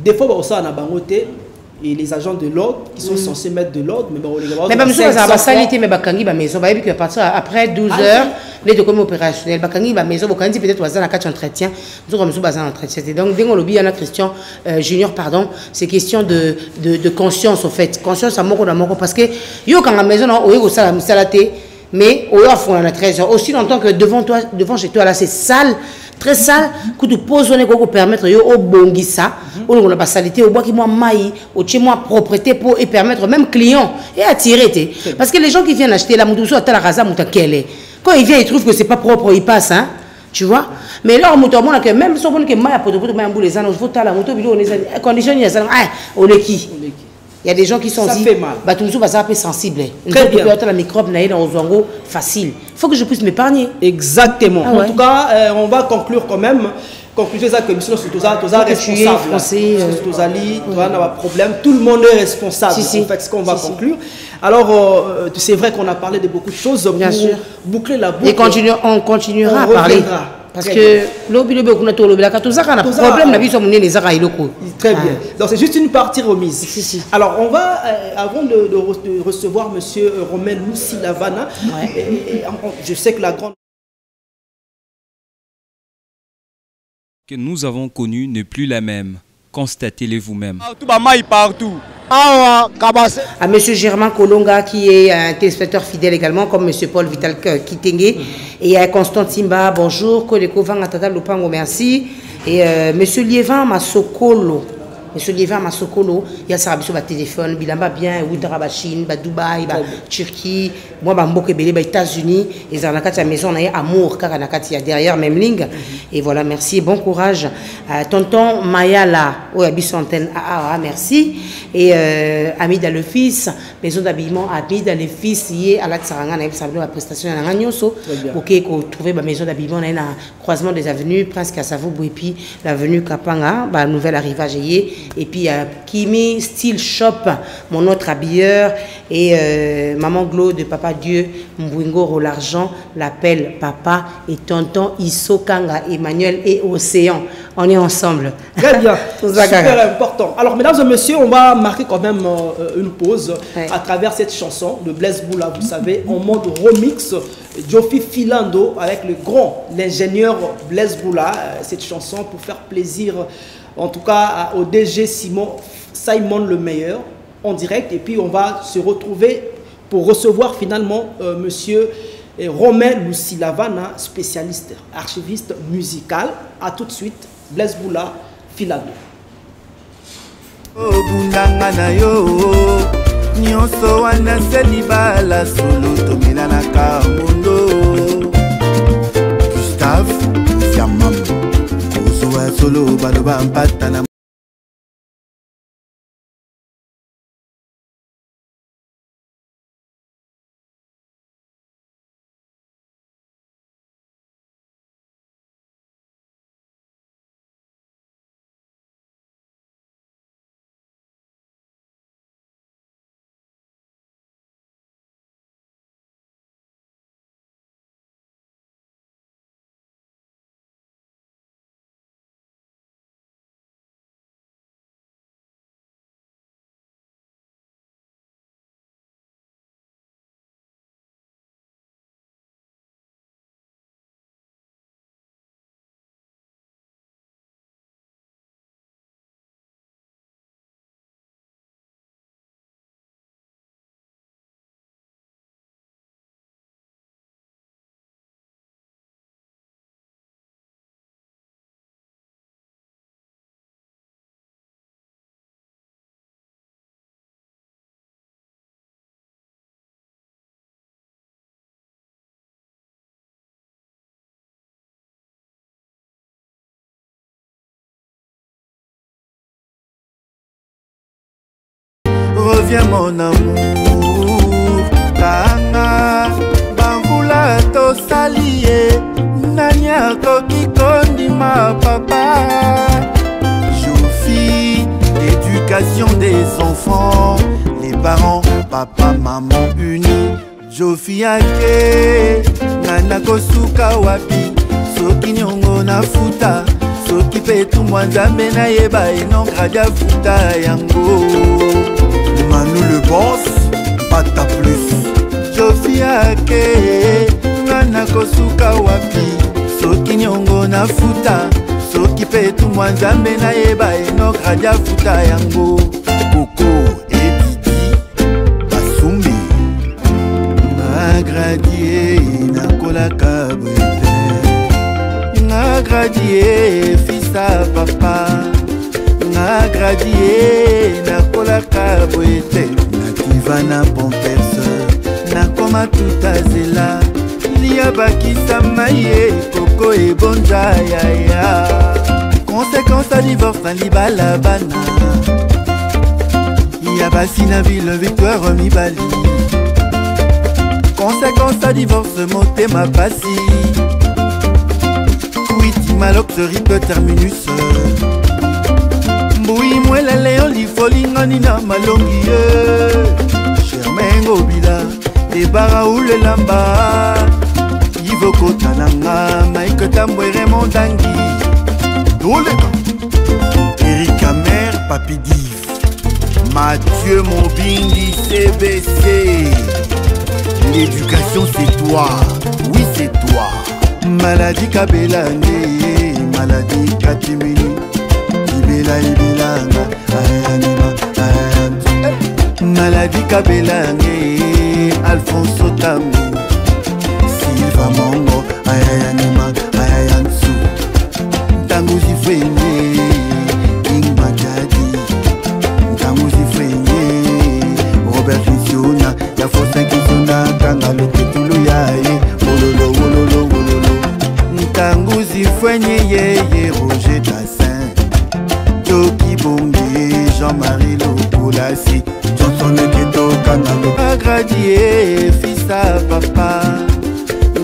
des fois ça na bangoté et les agents de l'ordre qui sont censés mettre de l'ordre mais même chose à salité mais bakangi ba maison ba yebi que partir après 12 heures les documents opérationnels bakangi ba maison bakangi peut-être oza na 4 entretien nous comme bazan entretien donc dengo lobi yana Christian Junior pardon c'est question de conscience en fait conscience à moko na moko parce que yo quand la maison o yego sala salate mais au fond la 13 heures aussi longtemps que devant chez toi là c'est sale très sale que tu poses on est pour permettre yo au bongisa on a pas salité au bois qui moi maï au chez moi propreté pour et permettre même client et attirer parce que les gens qui viennent acheter la moto à la raza muta kele quand ils viennent ils trouvent que c'est pas propre ils passent hein tu vois mais là moto on a que même si on que maï pour maï boule les anneaux faut la moto on est condition il y a ça on est qui il y a des gens qui sont ça fait mal. Bah tout ça va peu sensible. Très bien. La microbe naïe dans Ozwango facile. Il faut que je puisse m'épargner. Exactement. En tout cas, on va conclure quand même. Conclusion ça que monsieur responsable. On a un problème. Tout le monde est responsable. En fait, ce qu'on va conclure. Alors, c'est vrai qu'on a parlé de beaucoup de choses. Bien sûr. Boucler la boucle. Et on continuera à parler. Parce que l'objet problème la vie sur les très bien. Donc c'est juste une partie remise. Alors on va avant de recevoir monsieur Romain Loussi Lavana je sais que la grande que nous avons connue n'est plus la même. Constatez-le vous-même. Partout. À monsieur Germain Kolonga qui est un téléspectateur fidèle également comme monsieur Paul Vital Kitenge et à Constant Timba bonjour Koleko Vangatata Lupango merci et monsieur Liévin Masokolo monsieur Liévin Masokolo il y a ça sur téléphone bilamba bien Ouidara ba Chine ba Dubaï ba Turquie moi ba mboke belé ba États-Unis et dans la carte maison on a amour car na carte derrière même ligne et voilà merci bon courage tonton Mayala au Abissantenne merci et Amida le fils maison d'habillement Amida le fils y à la Tsaranga na sablo la prestation na nganyonso pour que trouver ba maison d'habillement na croisement des avenues Prince Kassavou et puis l'avenue Kapanga ba nouvelle arrivage et puis Kimi Style Shop mon autre habilleur et maman Glo de Papa Dieu Mbwingo l'argent l'appelle papa et tonton Isokanga Emmanuel et Océan on est ensemble très bien super important alors mesdames et messieurs on va marquer quand même une pause à travers cette chanson de Blaise Boula vous savez en mode remix Jofi Filando avec le grand l'ingénieur Blaise Boula cette chanson pour faire plaisir en tout cas au DG Simon le meilleur en direct. Et puis on va se retrouver pour recevoir finalement monsieur Romain Lucilavana, spécialiste, archiviste musical. A tout de suite, Blaise Boula, Filado. Nyonso wana selibala solo tomela na kamundo Gustave Siamam Kozoa solo baloba mpata na Reviens mon amour, Kanga, Bamboula to salié, Nanya koki kondi ma papa. Jofi, l'éducation des enfants, les parents, papa, maman unis. Jofi ake, Nana kosuka wapi, soki nyongo na futa, soki petu mwanzambe na yeba eno gradia futa yango. Manu le boss, pata plus Sofia ke, nana kosuka wapi Soki nyongo na futa, soki petu mwanzambe na yeba eno gradia futa yango. Koko ebiti, basumbi Na gradie, na kola kabwete Na gradie, fisa papa Na gradie, na kola kaboete nativa na pomperse na koma tutazela lia bakisa maye koko ebonja yaya conséquence à divorce na libala bana ya basi na ville victoire mibali conséquence à divorce motema pasi kuiti malox ripe terminus Mbui mwela leo lifolingani na malongi Germain Gobila Debara ule lamba Ivo Kotananga Mike Tambwe Raymond Dangi Doleka Eric Amer Papi Div Mathieu Mobindi CBC L'éducation c'est toi Oui c'est toi Maladie Kabelane Maladie Katimini Ibilanga, Maladie Kabelange, Alfonso Tamu, Silva Mongo, Ayayanima, Ayayansu, Tanguzi Frenye, King Majadi, Tanguzi Frenye, Robert Fisiona, Yafosa Kizona, Kangalo Ketulu Yaye, Wololo, Wololo, Wololo, Tanguzi Frenye, Yeye, Roger Tassin. Toki Bongi, Jean-Marie Lokolasi, Johnson Keto Kanalo. Agradie, fils à papa.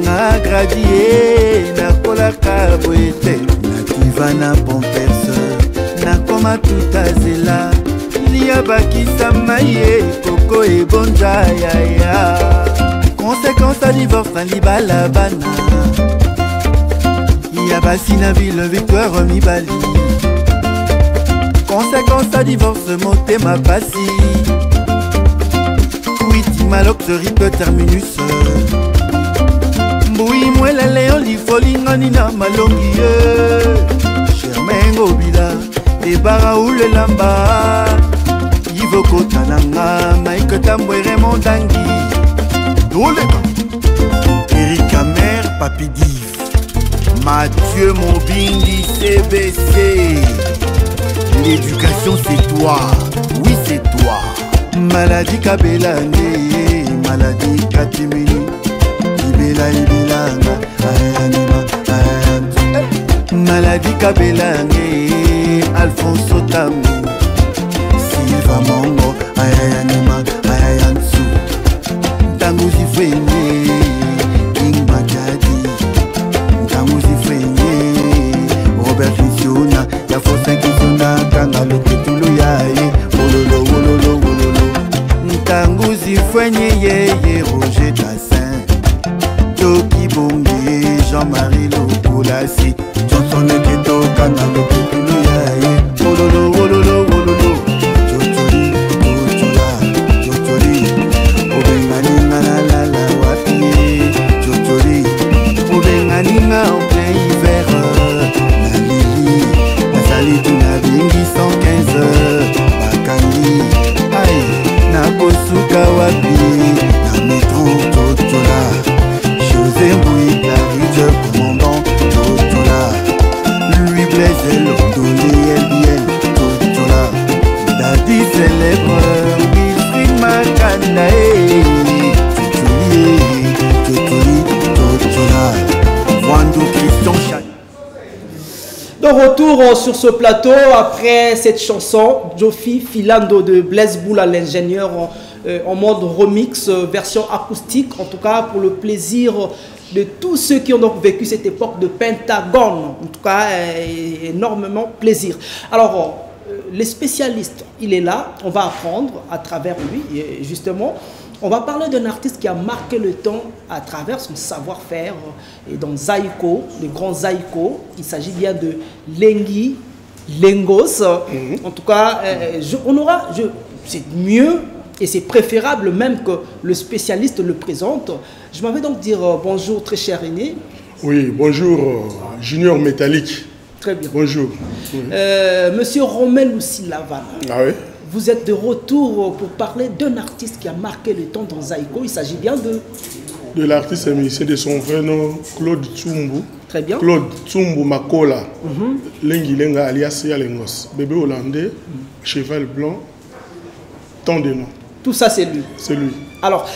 Agradie, na kola kaboete. Nativa na pomperse, na koma tutazela. Lia bakisa maye, koko ebonja yaya. Conséquence à divorce, na libala bana. Ya basi na ville victoire mibali. Conséquence à divorce, motema pasi Kuiti malox ripe terminus Mbui mwela leo lifolingani na malongi Germain Gobila Debara ule lamba Ivo Kotananga, Mike Tambouere Mondangi, Doleka, Eric Amer, Papi Div, Mathieu Mobindi, CBC. L'éducation c'est toi, oui c'est toi. Maladie Kabelane, maladie Katimini, Ibela Ibelanga, Ayanima, Ayanima. Maladie Kabelane, Alfonso Tamou, Silva Mongo, Ayanima, Ayansu. Tanguzi Frenye, King Makadi, Tanguzi Frenye, Robert Visiona, Yafo Sankizona, Kangalo Ketulu Yaye, Wololo, Wololo, Wololo. Tanguzi Frenye, Yeye, Roger Tassin, Toki Bongi, Jean-Marie Lokolasi, Johnson Keto, Kangalo Ketulu Yaye, Wololo, Wololo, Wololo. Jocholi, Jochola, Jocholi, Obengani, la la wapi, Jocholi, Obengani, en plein hiver, la Lili, la Salito, la Bingi, 115, Bakandi, aïe, na Kosuka wapi, na Métro, Jochola, José Mbouy, la Ridge, commandant, Jochola, Louis Blaise, Londoli, LBL, Jochola, Daddy célèbre, Wilfried Makanda, Jocholi, Jocholi, Jochola, Wando, Christian Chat. De retour sur ce plateau, après cette chanson, Jofi Filando de Blaise Boula, l'ingénieur, en mode remix, version acoustique, en tout cas pour le plaisir de tous ceux qui ont donc vécu cette époque de Pentagone. En tout cas, énormément plaisir. Alors, le spécialiste, il est là, on va apprendre à travers lui, et justement. On va parler d'un artiste qui a marqué le temps à travers son savoir-faire et dans Zaïko, le grand Zaïko. Il s'agit bien de Lengi Lengos. En tout cas, c'est mieux et c'est préférable même que le spécialiste le présente. Je m'en vais donc dire bonjour très cher René. Oui, bonjour Junior Métallique. Très bien. Bonjour. Monsieur Romel Laval. Ah oui. Vous êtes de retour pour parler d'un artiste qui a marqué le temps dans Zaïko. Il s'agit bien de l'artiste, c'est de son vrai nom, Claude Tsumbu. Très bien. Claude Tsumbu Makola. Lengi Lenga alias Yalengos. Bébé hollandais, cheval blanc, tant de noms. Tout ça, c'est lui. C'est lui. Alors,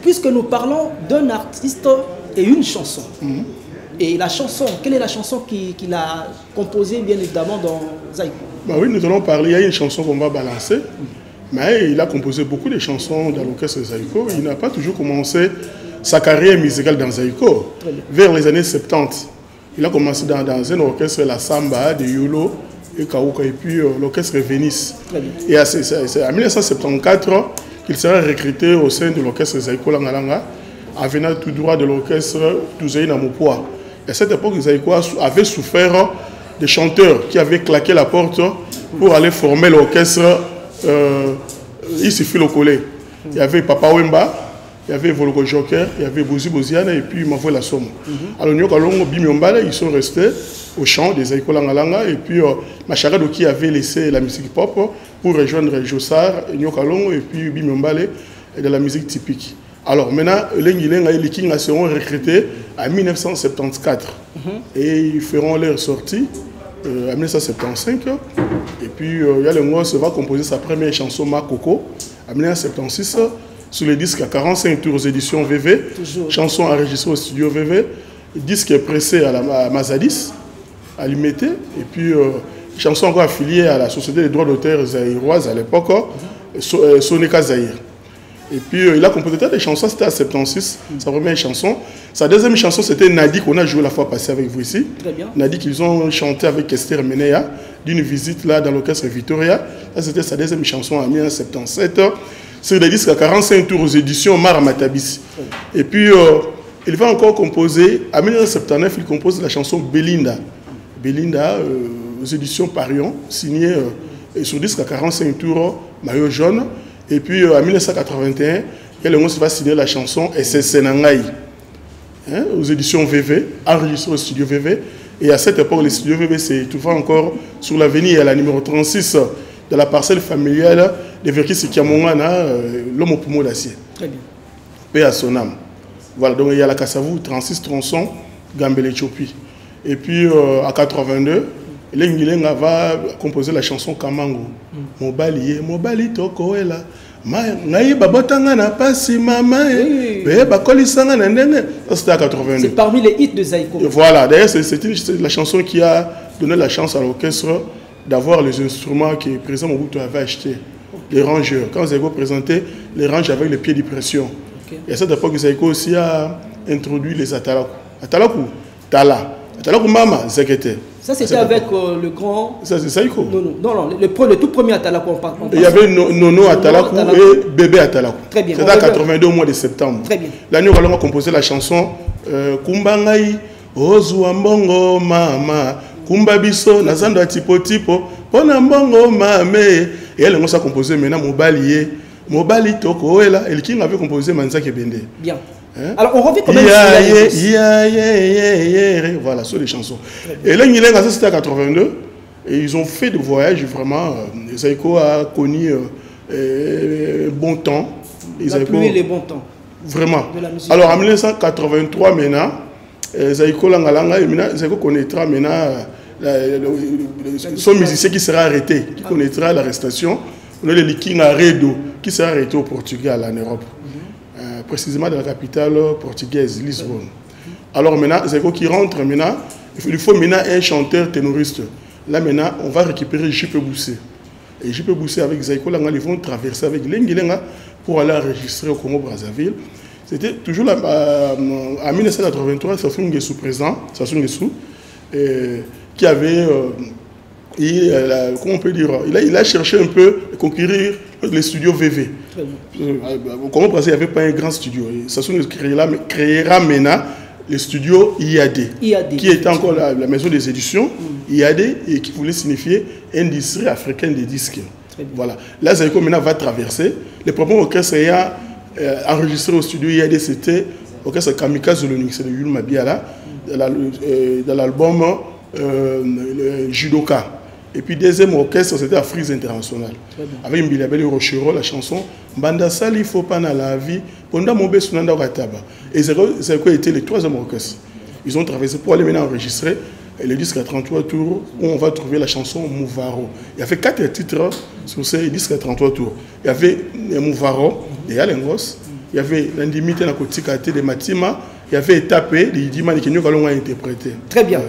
puisque nous parlons d'un artiste et une chanson. Et la chanson, quelle est la chanson qu'il a composée bien évidemment dans Zaïko? Bah oui, nous allons parler, il y a une chanson qu'on va balancer, mais il a composé beaucoup de chansons dans l'orchestre Zaïko. Il n'a pas toujours commencé sa carrière musicale dans Zaïko. Vers les années 70, il a commencé dans un orchestre, la Samba, de Yolo et Kaouka, et puis l'orchestre Venice. Et c'est en 1974 qu'il sera recruté au sein de l'orchestre Zaïko Langalanga, en venant tout droit de l'orchestre Touzaï Namopoa. Et à cette époque, Zaïko avait souffert des chanteurs qui avaient claqué la porte pour aller former l'orchestre ici Lokole. Il y avait Papa Wemba, il y avait Volgo Joker, il y avait Bozi Boziana et puis Mavoue la Somme. Alors Nyokalongo Bimiombala, ils sont restés au chant des Zaïko Langalanga et puis Macharado qui avait laissé la musique pop pour rejoindre Jossar, Nyokalongo et puis Bimiombale de la musique typique. Alors maintenant, Lengi Lenga et les Kings seront recrutés en 1974 et ils feront leur sortie en 1975. Et puis Yalengos va composer sa première chanson Makoko en 1976 sur le disque à 45 tours édition VV, chanson enregistrée au studio VV, disque pressé à Mazadis, à Limité, et puis chanson encore affiliée à la Société des droits d'auteur zaïroise à l'époque, Sonika Zaïre. Et puis il a composé des chansons, c'était à 76, sa première chanson. Sa deuxième chanson c'était Nadi qu'on a joué la fois passée avec vous ici. Nadi qu'ils ont chanté avec Esther Menea d'une visite là dans l'orchestre Victoria. Ça c'était sa deuxième chanson en 1977. C'est le disque à 45 tours aux éditions Mara Matabis. Et puis il va encore composer, en 1979 il compose la chanson Belinda. Belinda aux éditions Parion, signée sur disque à 45 tours, maillot jaune. Et puis en 1981, Yalengos va signer la chanson SS Nangai aux éditions VV, enregistrée au studio VV. Et à cette époque, le studio VV se trouvait encore sur l'avenue à la numéro 36 de la parcelle familiale de Verkis Kiamongana, l'homme au poumon d'acier. Très bien. Paix à son âme. Voilà, donc il y a la Kassavou, 36 tronçons, Gambel Éthiopie. Et puis à 82, Lengilenga va composer la chanson Kamango. Mobali toko ela. Naï babotanga na pasi mama e bakoli sanga na ndenge. C'était à 82. C'est parmi les hits de Zaïko. Voilà, d'ailleurs c'est la chanson qui a donné la chance à l'orchestre d'avoir les instruments que le président Mobutu avait achetés, les rangeurs. Quand Zaïko présentait les ranges avec les pieds de pression. Et à cette époque, Zaïko aussi a introduit les atalaku. Atalaku, Tala. Atalaku Mama, Zekete. Ça, c'était avec le grand... Ça, c'est Zaïko. Non, le tout premier Atalaku. Il y avait Nono Atalaku et Bébé Atalaku. Très bien. C'était à 82 au mois de septembre. Très bien. L'année où on a composé la chanson Kumbangai, Ozuwa Mbongo Mama, Kumbabiso, Nazando Tipo Tipo, Pona Mbongo Mame. Et elle a composé maintenant Mobali Toko Ela. Et le King avait composé Manzaki Bende. Bien. Hein? Alors on revient quand même sur voilà, sur les chansons. Et là, c'était à 82. Et ils ont fait des voyages vraiment. Zaïko a connu bon temps. La pluie et les bons temps. Vraiment. Alors en 1983, maintenant, Zaïko connaîtra maintenant son musicien qui sera arrêté, qui connaîtra l'arrestation. On a le King Aredo qui sera arrêté au Portugal, en Europe. Précisément dans la capitale portugaise, Lisbonne. Alors maintenant, Zaïko qui rentre maintenant, il faut maintenant un chanteur ténoriste. Là maintenant, on va récupérer J.P. Boussé. Et J.P. Boussé avec Zaïko, là, ils vont traverser avec Lengilenga pour aller enregistrer au Congo-Brazzaville. C'était toujours là, en 1983, Sassou Nguesso présent, Sassou Nguesso, qui avait, comment on peut dire, il a cherché un peu à conquérir les studios VV. Au Congo-Brazzaville, il n'y avait pas un grand studio. Sassou Nguesso créera maintenant le studio IAD, qui était encore la maison des éditions, IAD, et qui voulait signifier Industrie africaine des disques. Voilà. Là, Zaïko maintenant va traverser. Le premier orchestre ayant enregistré au studio IAD, c'était l'orchestre Kamikaze Zolonique, c'est de Yulma Biala, dans l'album Judoka. Et puis deuxième orchestre, c'était à Frise International. Avec Mbilabeli Rochero, la chanson Banda Sali faut pas dans la vie, Ponda Mobe Sunanda Wataba. Et Zaïko était le troisième orchestre. Ils ont traversé pour aller maintenant enregistrer le disque à 33 tours où on va trouver la chanson Mouvaro. Il y avait 4 titres sur ces disques à 33 tours. Il y avait Mouvaro de Yalengos, il y avait L'Indimité Nakotikate de Matima, il y avait Etapé de Yidima de Kenyo Kalonga interprété. Très bien.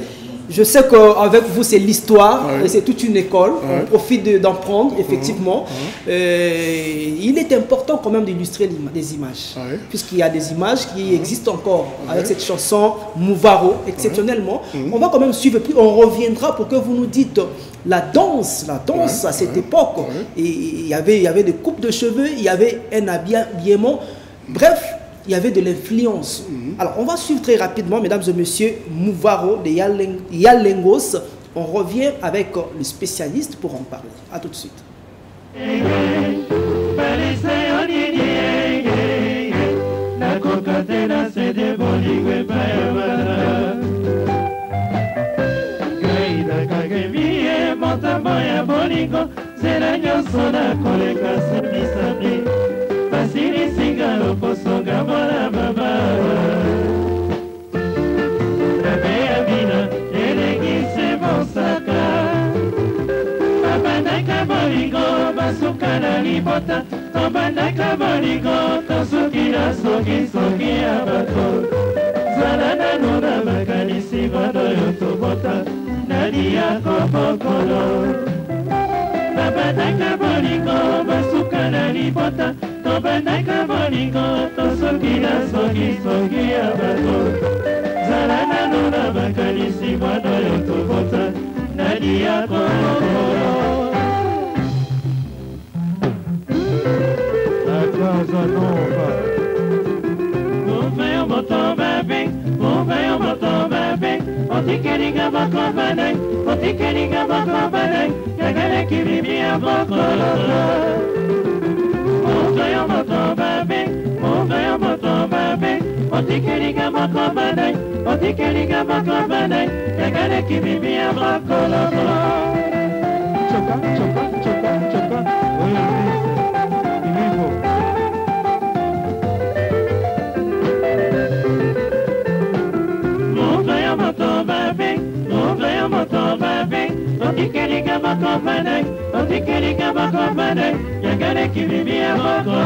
Je sais qu'avec vous, c'est l'histoire, et c'est toute une école. On profite d'en prendre, effectivement. Il est important quand même d'illustrer des images, puisqu'il y a des images qui existent encore avec cette chanson Mouvaro, exceptionnellement. On va quand même suivre, puis on reviendra pour que vous nous dites la danse à cette époque. Et il y avait des coupes de cheveux, il y avait un habillement, bref. Il y avait de l'influence. Alors, on va suivre très rapidement, mesdames et messieurs, Mouvaro de Yalengos. On revient avec le spécialiste pour en parler. A tout de suite. Basili singalo posonga mwana baba Bebe abina elegise monsaka Babandaka bolingo basuka na libota Babandaka bolingo tosuki na soki ya bato Zala nanu na makanisi madoyo tobota Nadi yako bokolo Babandaka bolingo basuka na libota Bandaka bolingo tosoki na soki ya bato Zala nanu na makanisi mwana yo tobota Nadi yako Mouveyo moto babe, mouveyo moto babe Otikeringa bako banay, otikeringa bako banay Kagale kibibi ya bako Mouvez moto babe, otikeringa bako banay, otikeringa bako banay, kagale kibibi ya bako loko. Choka, choka, choka, choka, otikelika bakobane yangane kibibia moko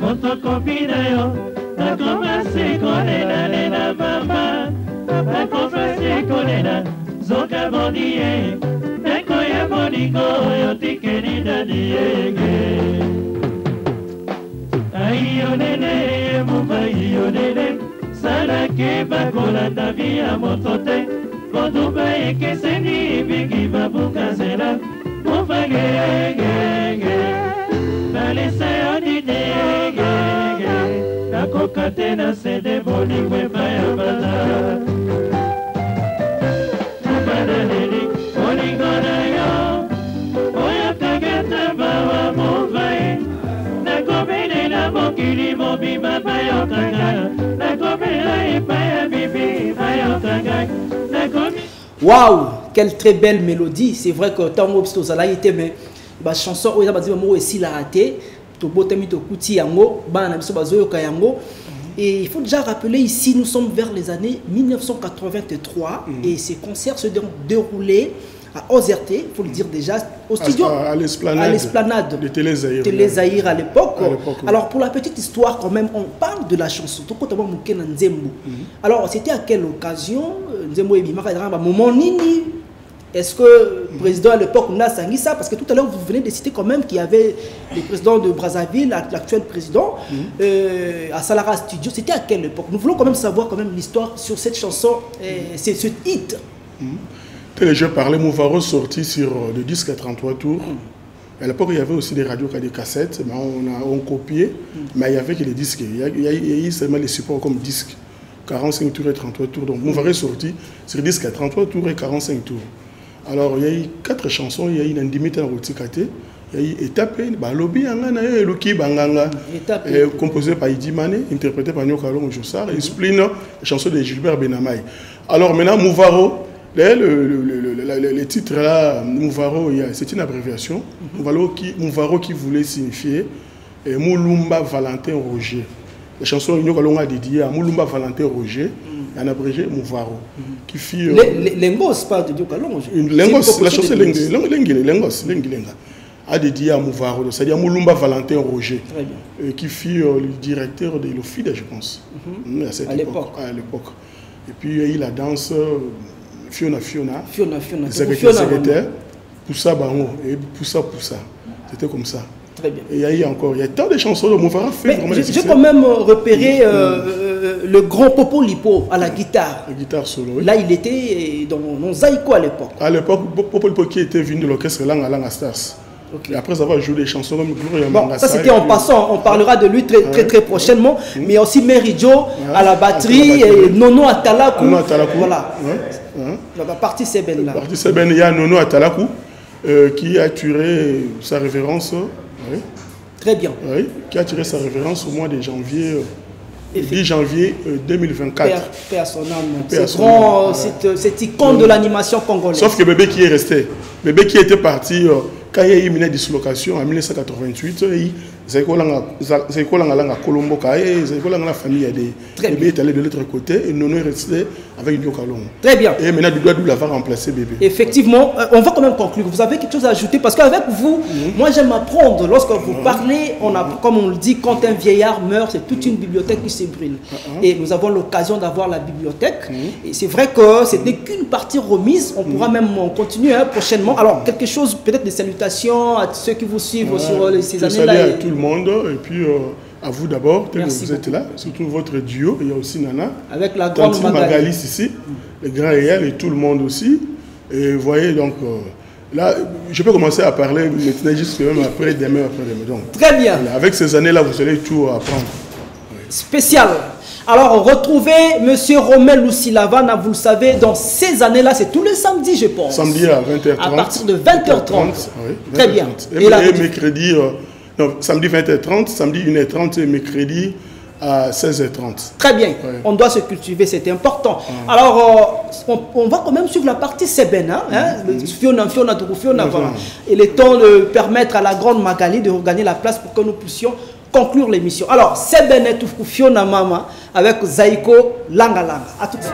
fotokopi na yo nakomasi kolela lela mama nakomasi kolela zoka bondie nekoya bolingo otikeli dadi yenge ayonene mumayonene salake bakolanda via moto te koduba ekeseni bingi babukazela muvagegege balesa yodidegege nakoka te na sede bolingo epai ya bata mubananeli bolingo na yo oyokagata bawa muvae nakobelela mokili mobima bayokanga nakobela epai ya bibi bayokanga Waouh, quelle très belle mélodie. C'est vrai que tant que vous avez été, mais la chanson, vous avez dit aussi la raté. Et il faut déjà rappeler ici, nous sommes vers les années 1983 et ces concerts se déroulaient à Ozerte, il faut le dire déjà, au studio, à l'esplanade de Télé Zahir à l'époque. Alors pour la petite histoire quand même, on parle de la chanson. Alors c'était à quelle occasion est-ce que le président à l'époque n'a sangi ça? Parce que tout à l'heure vous venez de citer quand même qu'il y avait le président de Brazzaville, l'actuel président, à Salara Studio. C'était à quelle époque? Nous voulons quand même savoir quand même l'histoire sur cette chanson, c'est ce hit. Je parlais, Mouvaro sorti sur le disque à 33 tours. À l'époque, il y avait aussi des radios qui avaient des cassettes, mais on copiait, mais il n'y avait que les disques. Il y a eu seulement les supports comme disques, 45 tours et 33 tours. Donc Mouvaro est sorti sur le disque à 33 tours et 45 tours. Alors il y a eu 4 chansons, il y a eu une indimité en rotikate, il y a eu Étape, Balobi, Eluki, Banganga, composé par Idi Mané, interprété par Nyokalong Joussard, et Spline, la chanson de Gilbert Benamaï. Alors maintenant, Mouvaro, le titre là, Mouvaro, c'est une abréviation. Mouvaro qui voulait signifier Moulumba Valentin Roger. La chanson Nyokalong a dédiée à Moulumba Valentin Roger, en abrégé Mouvaro. Qui fit. Lengos, pas de Nyokalong. Lengos, la chanson Lengos, a dédié à Mouvaro, c'est-à-dire Moulumba Valentin Roger, qui fut le directeur de l'OFIDE, je pense, à l'époque. Et puis il y a eu la danse Fiona, secrétaire, Poussa Bango et Poussa. C'était comme ça. Très bien. Et il y a tant de chansons de Mouvara fait. J'ai quand même repéré le grand Popo Lipo à la guitare. La guitare solo, oui. Là, il était dans Zaïko à l'époque. À l'époque, Popo Lipo qui était venu de l'orchestre Langa Stars. Et après avoir joué des chansons comme Gloria Mangasa. Ça c'était en passant, on parlera de lui très prochainement. Mais il y a aussi Mary Jo à la batterie et Nono Atalakou. Voilà. La partie Seben là. La partie Seben, il y a Nono Atalakou qui a tiré sa révérence. Oui. Très bien. Oui, qui a tiré sa révérence au mois de janvier. 10 janvier 2024. Paix à son âme. Cette icône de l'animation congolaise. Sauf que Bébé qui est resté. Bébé qui était parti. Quand il y a eu une dislocation en 1988, c'est la Colombo, la famille a Bébé est allé de l'autre côté et Nono est resté avec Nyokalong. Très bien. Et maintenant, il doit l'avoir remplacé Bébé. Effectivement, on va quand même conclure. Vous avez quelque chose à ajouter? Parce qu'avec vous, moi j'aime apprendre. Lorsque vous parlez, comme on le dit, quand un vieillard meurt, c'est toute une bibliothèque qui se brûle. Et nous avons l'occasion d'avoir la bibliothèque. Et c'est vrai que ce n'est qu'une partie remise. On pourra même continuer prochainement. Alors, quelque chose, peut-être des salutations à ceux qui vous suivent sur ces années-là. Salut à tout le monde et puis à vous d'abord, que vous êtes là, surtout votre duo. Il y a aussi Nana, avec la grande Magali ici, le grand réel et tout le monde aussi. Et vous voyez donc là, je peux commencer à parler maintenant jusqu'à même après-demain. Donc, très bien. Voilà, avec ces années-là, vous allez tout apprendre. Spécial. Alors, retrouvez M. Romel Lusilavana, vous le savez, dans ces années-là, c'est tous les samedis, je pense. Samedi à 20h30. À partir de 20h30. Oui, très bien. Et mercredi, samedi 20h30, samedi 1h30 et mercredi à 16h30. Très bien. Ouais. On doit se cultiver, c'est important. Alors, on va quand même suivre la partie Seben, Fiona, voilà. Et le temps de permettre à la grande Magali de regagner la place pour que nous puissions conclure l'émission. Alors, Seben et Fiona Mama avec Zaïko Langa Langa. À tout de suite.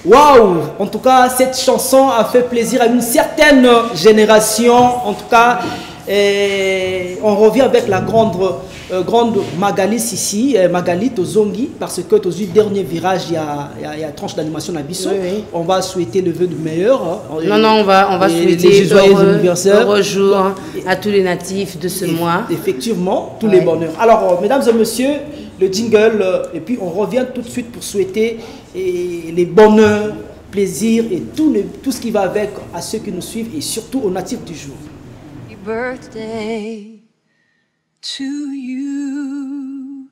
Waouh! En tout cas, cette chanson a fait plaisir à une certaine génération. En tout cas, on revient avec la grande Magali ici, Magali Tozongi, parce que dans le dernier virage, il y a tranche d'animation d'Abisso. Oui. On va souhaiter le vœu du meilleur. On va souhaiter le heureux jour à tous les natifs de ce mois. Effectivement, tous les bonheurs. Alors, mesdames et messieurs, le jingle, et puis on revient tout de suite pour souhaiter les bonheurs, plaisirs et tout ce qui va avec à ceux qui nous suivent et surtout aux natifs du jour. Happy birthday to you.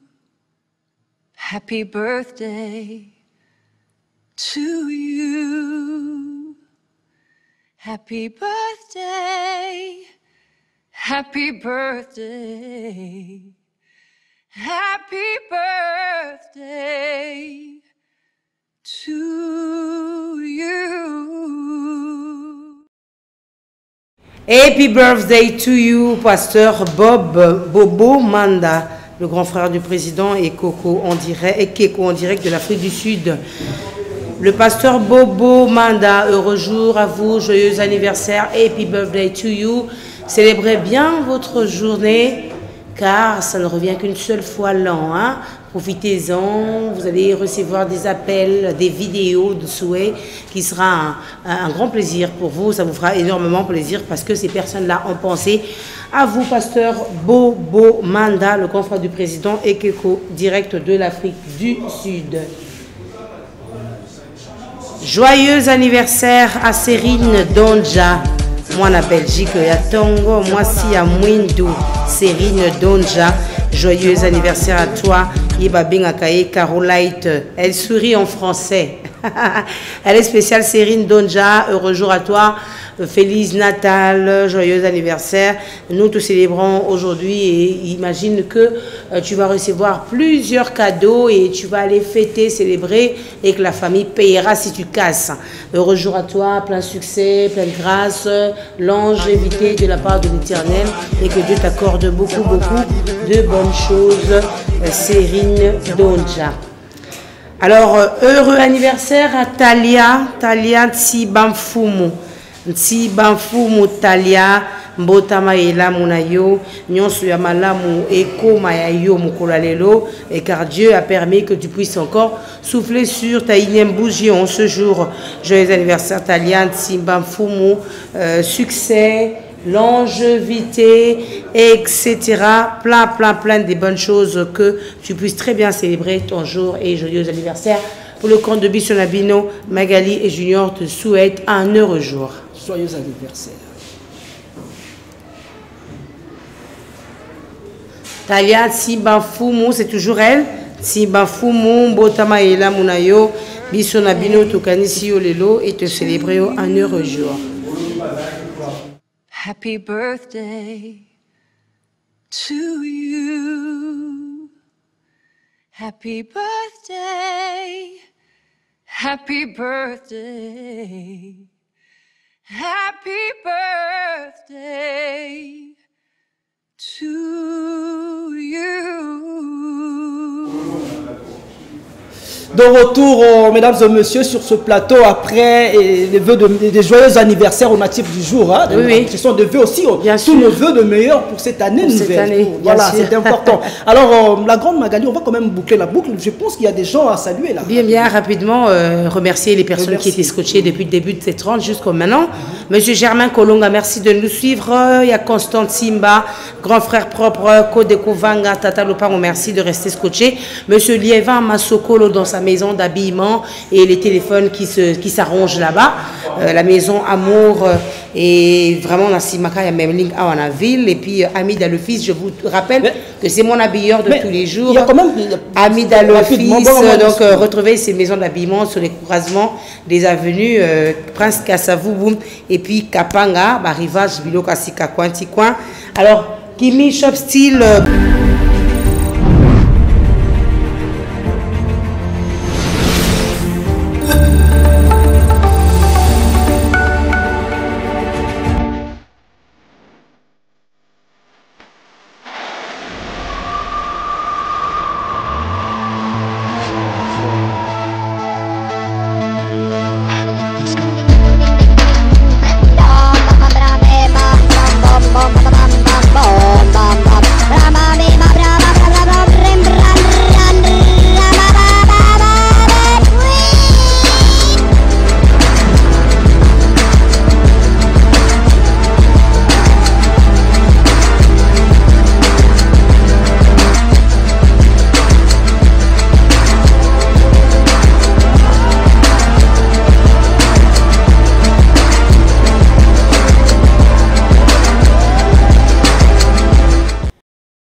Happy birthday to you. Happy birthday. Happy birthday. Happy birthday to you. Happy birthday to you, pasteur Bobo Manda, le grand frère du président, et Keko en direct de l'Afrique du Sud. Le pasteur Bobo Manda, heureux jour à vous, joyeux anniversaire, happy birthday to you. Célébrez bien votre journée, car ça ne revient qu'une seule fois l'an. Hein? Profitez-en, vous allez recevoir des appels, des vidéos de souhaits qui sera un grand plaisir pour vous. Ça vous fera énormément plaisir parce que ces personnes-là ont pensé à vous, pasteur Bobo Manda, le confrère du président Ekeko, direct de l'Afrique du Sud. Joyeux anniversaire à Serine Donja. Moi, la Belgique, à Tongo, moi, si à Mwindou, Serine Donja. Joyeux anniversaire à toi, Yeba Bengakaye Carolite. Elle sourit en français. Elle est spéciale, Serine Donja. Heureux jour à toi. Feliz Natal, joyeux anniversaire. Nous te célébrons aujourd'hui et imagine que tu vas recevoir plusieurs cadeaux et tu vas aller fêter, célébrer et que la famille payera si tu casses. Heureux jour à toi, plein succès, pleine grâce, longévité de la part de l'Éternel et que Dieu t'accorde beaucoup de bonnes choses. Serine Donja. Alors, heureux anniversaire à Talia Tsibamfumu. Nti banfumu Talia mbotama elamu na yo nyonso ya malamu ekoma ya yo mukolo lelo et car Dieu a permis que tu puisses encore souffler sur ta énième bougie en ce jour. Joyeux anniversaire Talia Nti banfumu, succès, longévité, etc. Plein de bonnes choses, que tu puisses très bien célébrer ton jour et joyeux anniversaire. Pour le compte de Bisso Nabino, Magali et Junior te souhaitent un heureux jour. Joyeux anniversaire. Talia Tsibafumu, c'est toujours elle. Tsibafumu, Botama Ela Munayo, Bisso Nabino, Tokanisi Olelo, et te célébrer un heureux jour. Happy birthday to you. Happy birthday. Happy birthday. Happy birthday to you. De retour, mesdames et messieurs, sur ce plateau après les vœux des joyeux anniversaires aux natifs du jour. Hein, oui. Ce sont des vœux aussi, bien tous nos vœux de meilleurs pour cette année nouvelle. Voilà, c'est important. Alors, la grande Magali, on va quand même boucler la boucle. Je pense qu'il y a des gens à saluer là. Bien, rapidement, remercier les personnes qui étaient scotchées depuis le début de cette rente jusqu'à maintenant. Monsieur Germain Kolonga, merci de nous suivre. Il y a Constant Simba, grand frère propre, Kodeko Vanga, Tata Lopango, merci de rester scotché. Monsieur Liévin Masokolo dans sa maison d'habillement et les téléphones qui s'arrangent là-bas. La maison Amour et vraiment dans Simaka, il y a même Link à la ville. Et puis Amida le fils, je vous rappelle que c'est mon habilleur de tous les jours. Il y a quand même Amida le fils, donc retrouvez ces maisons d'habillement sur les croisements des avenues Prince Kassavoubou et puis Kapanga, rivage Biloka Sika Coin. Alors, Kimi Shop Style.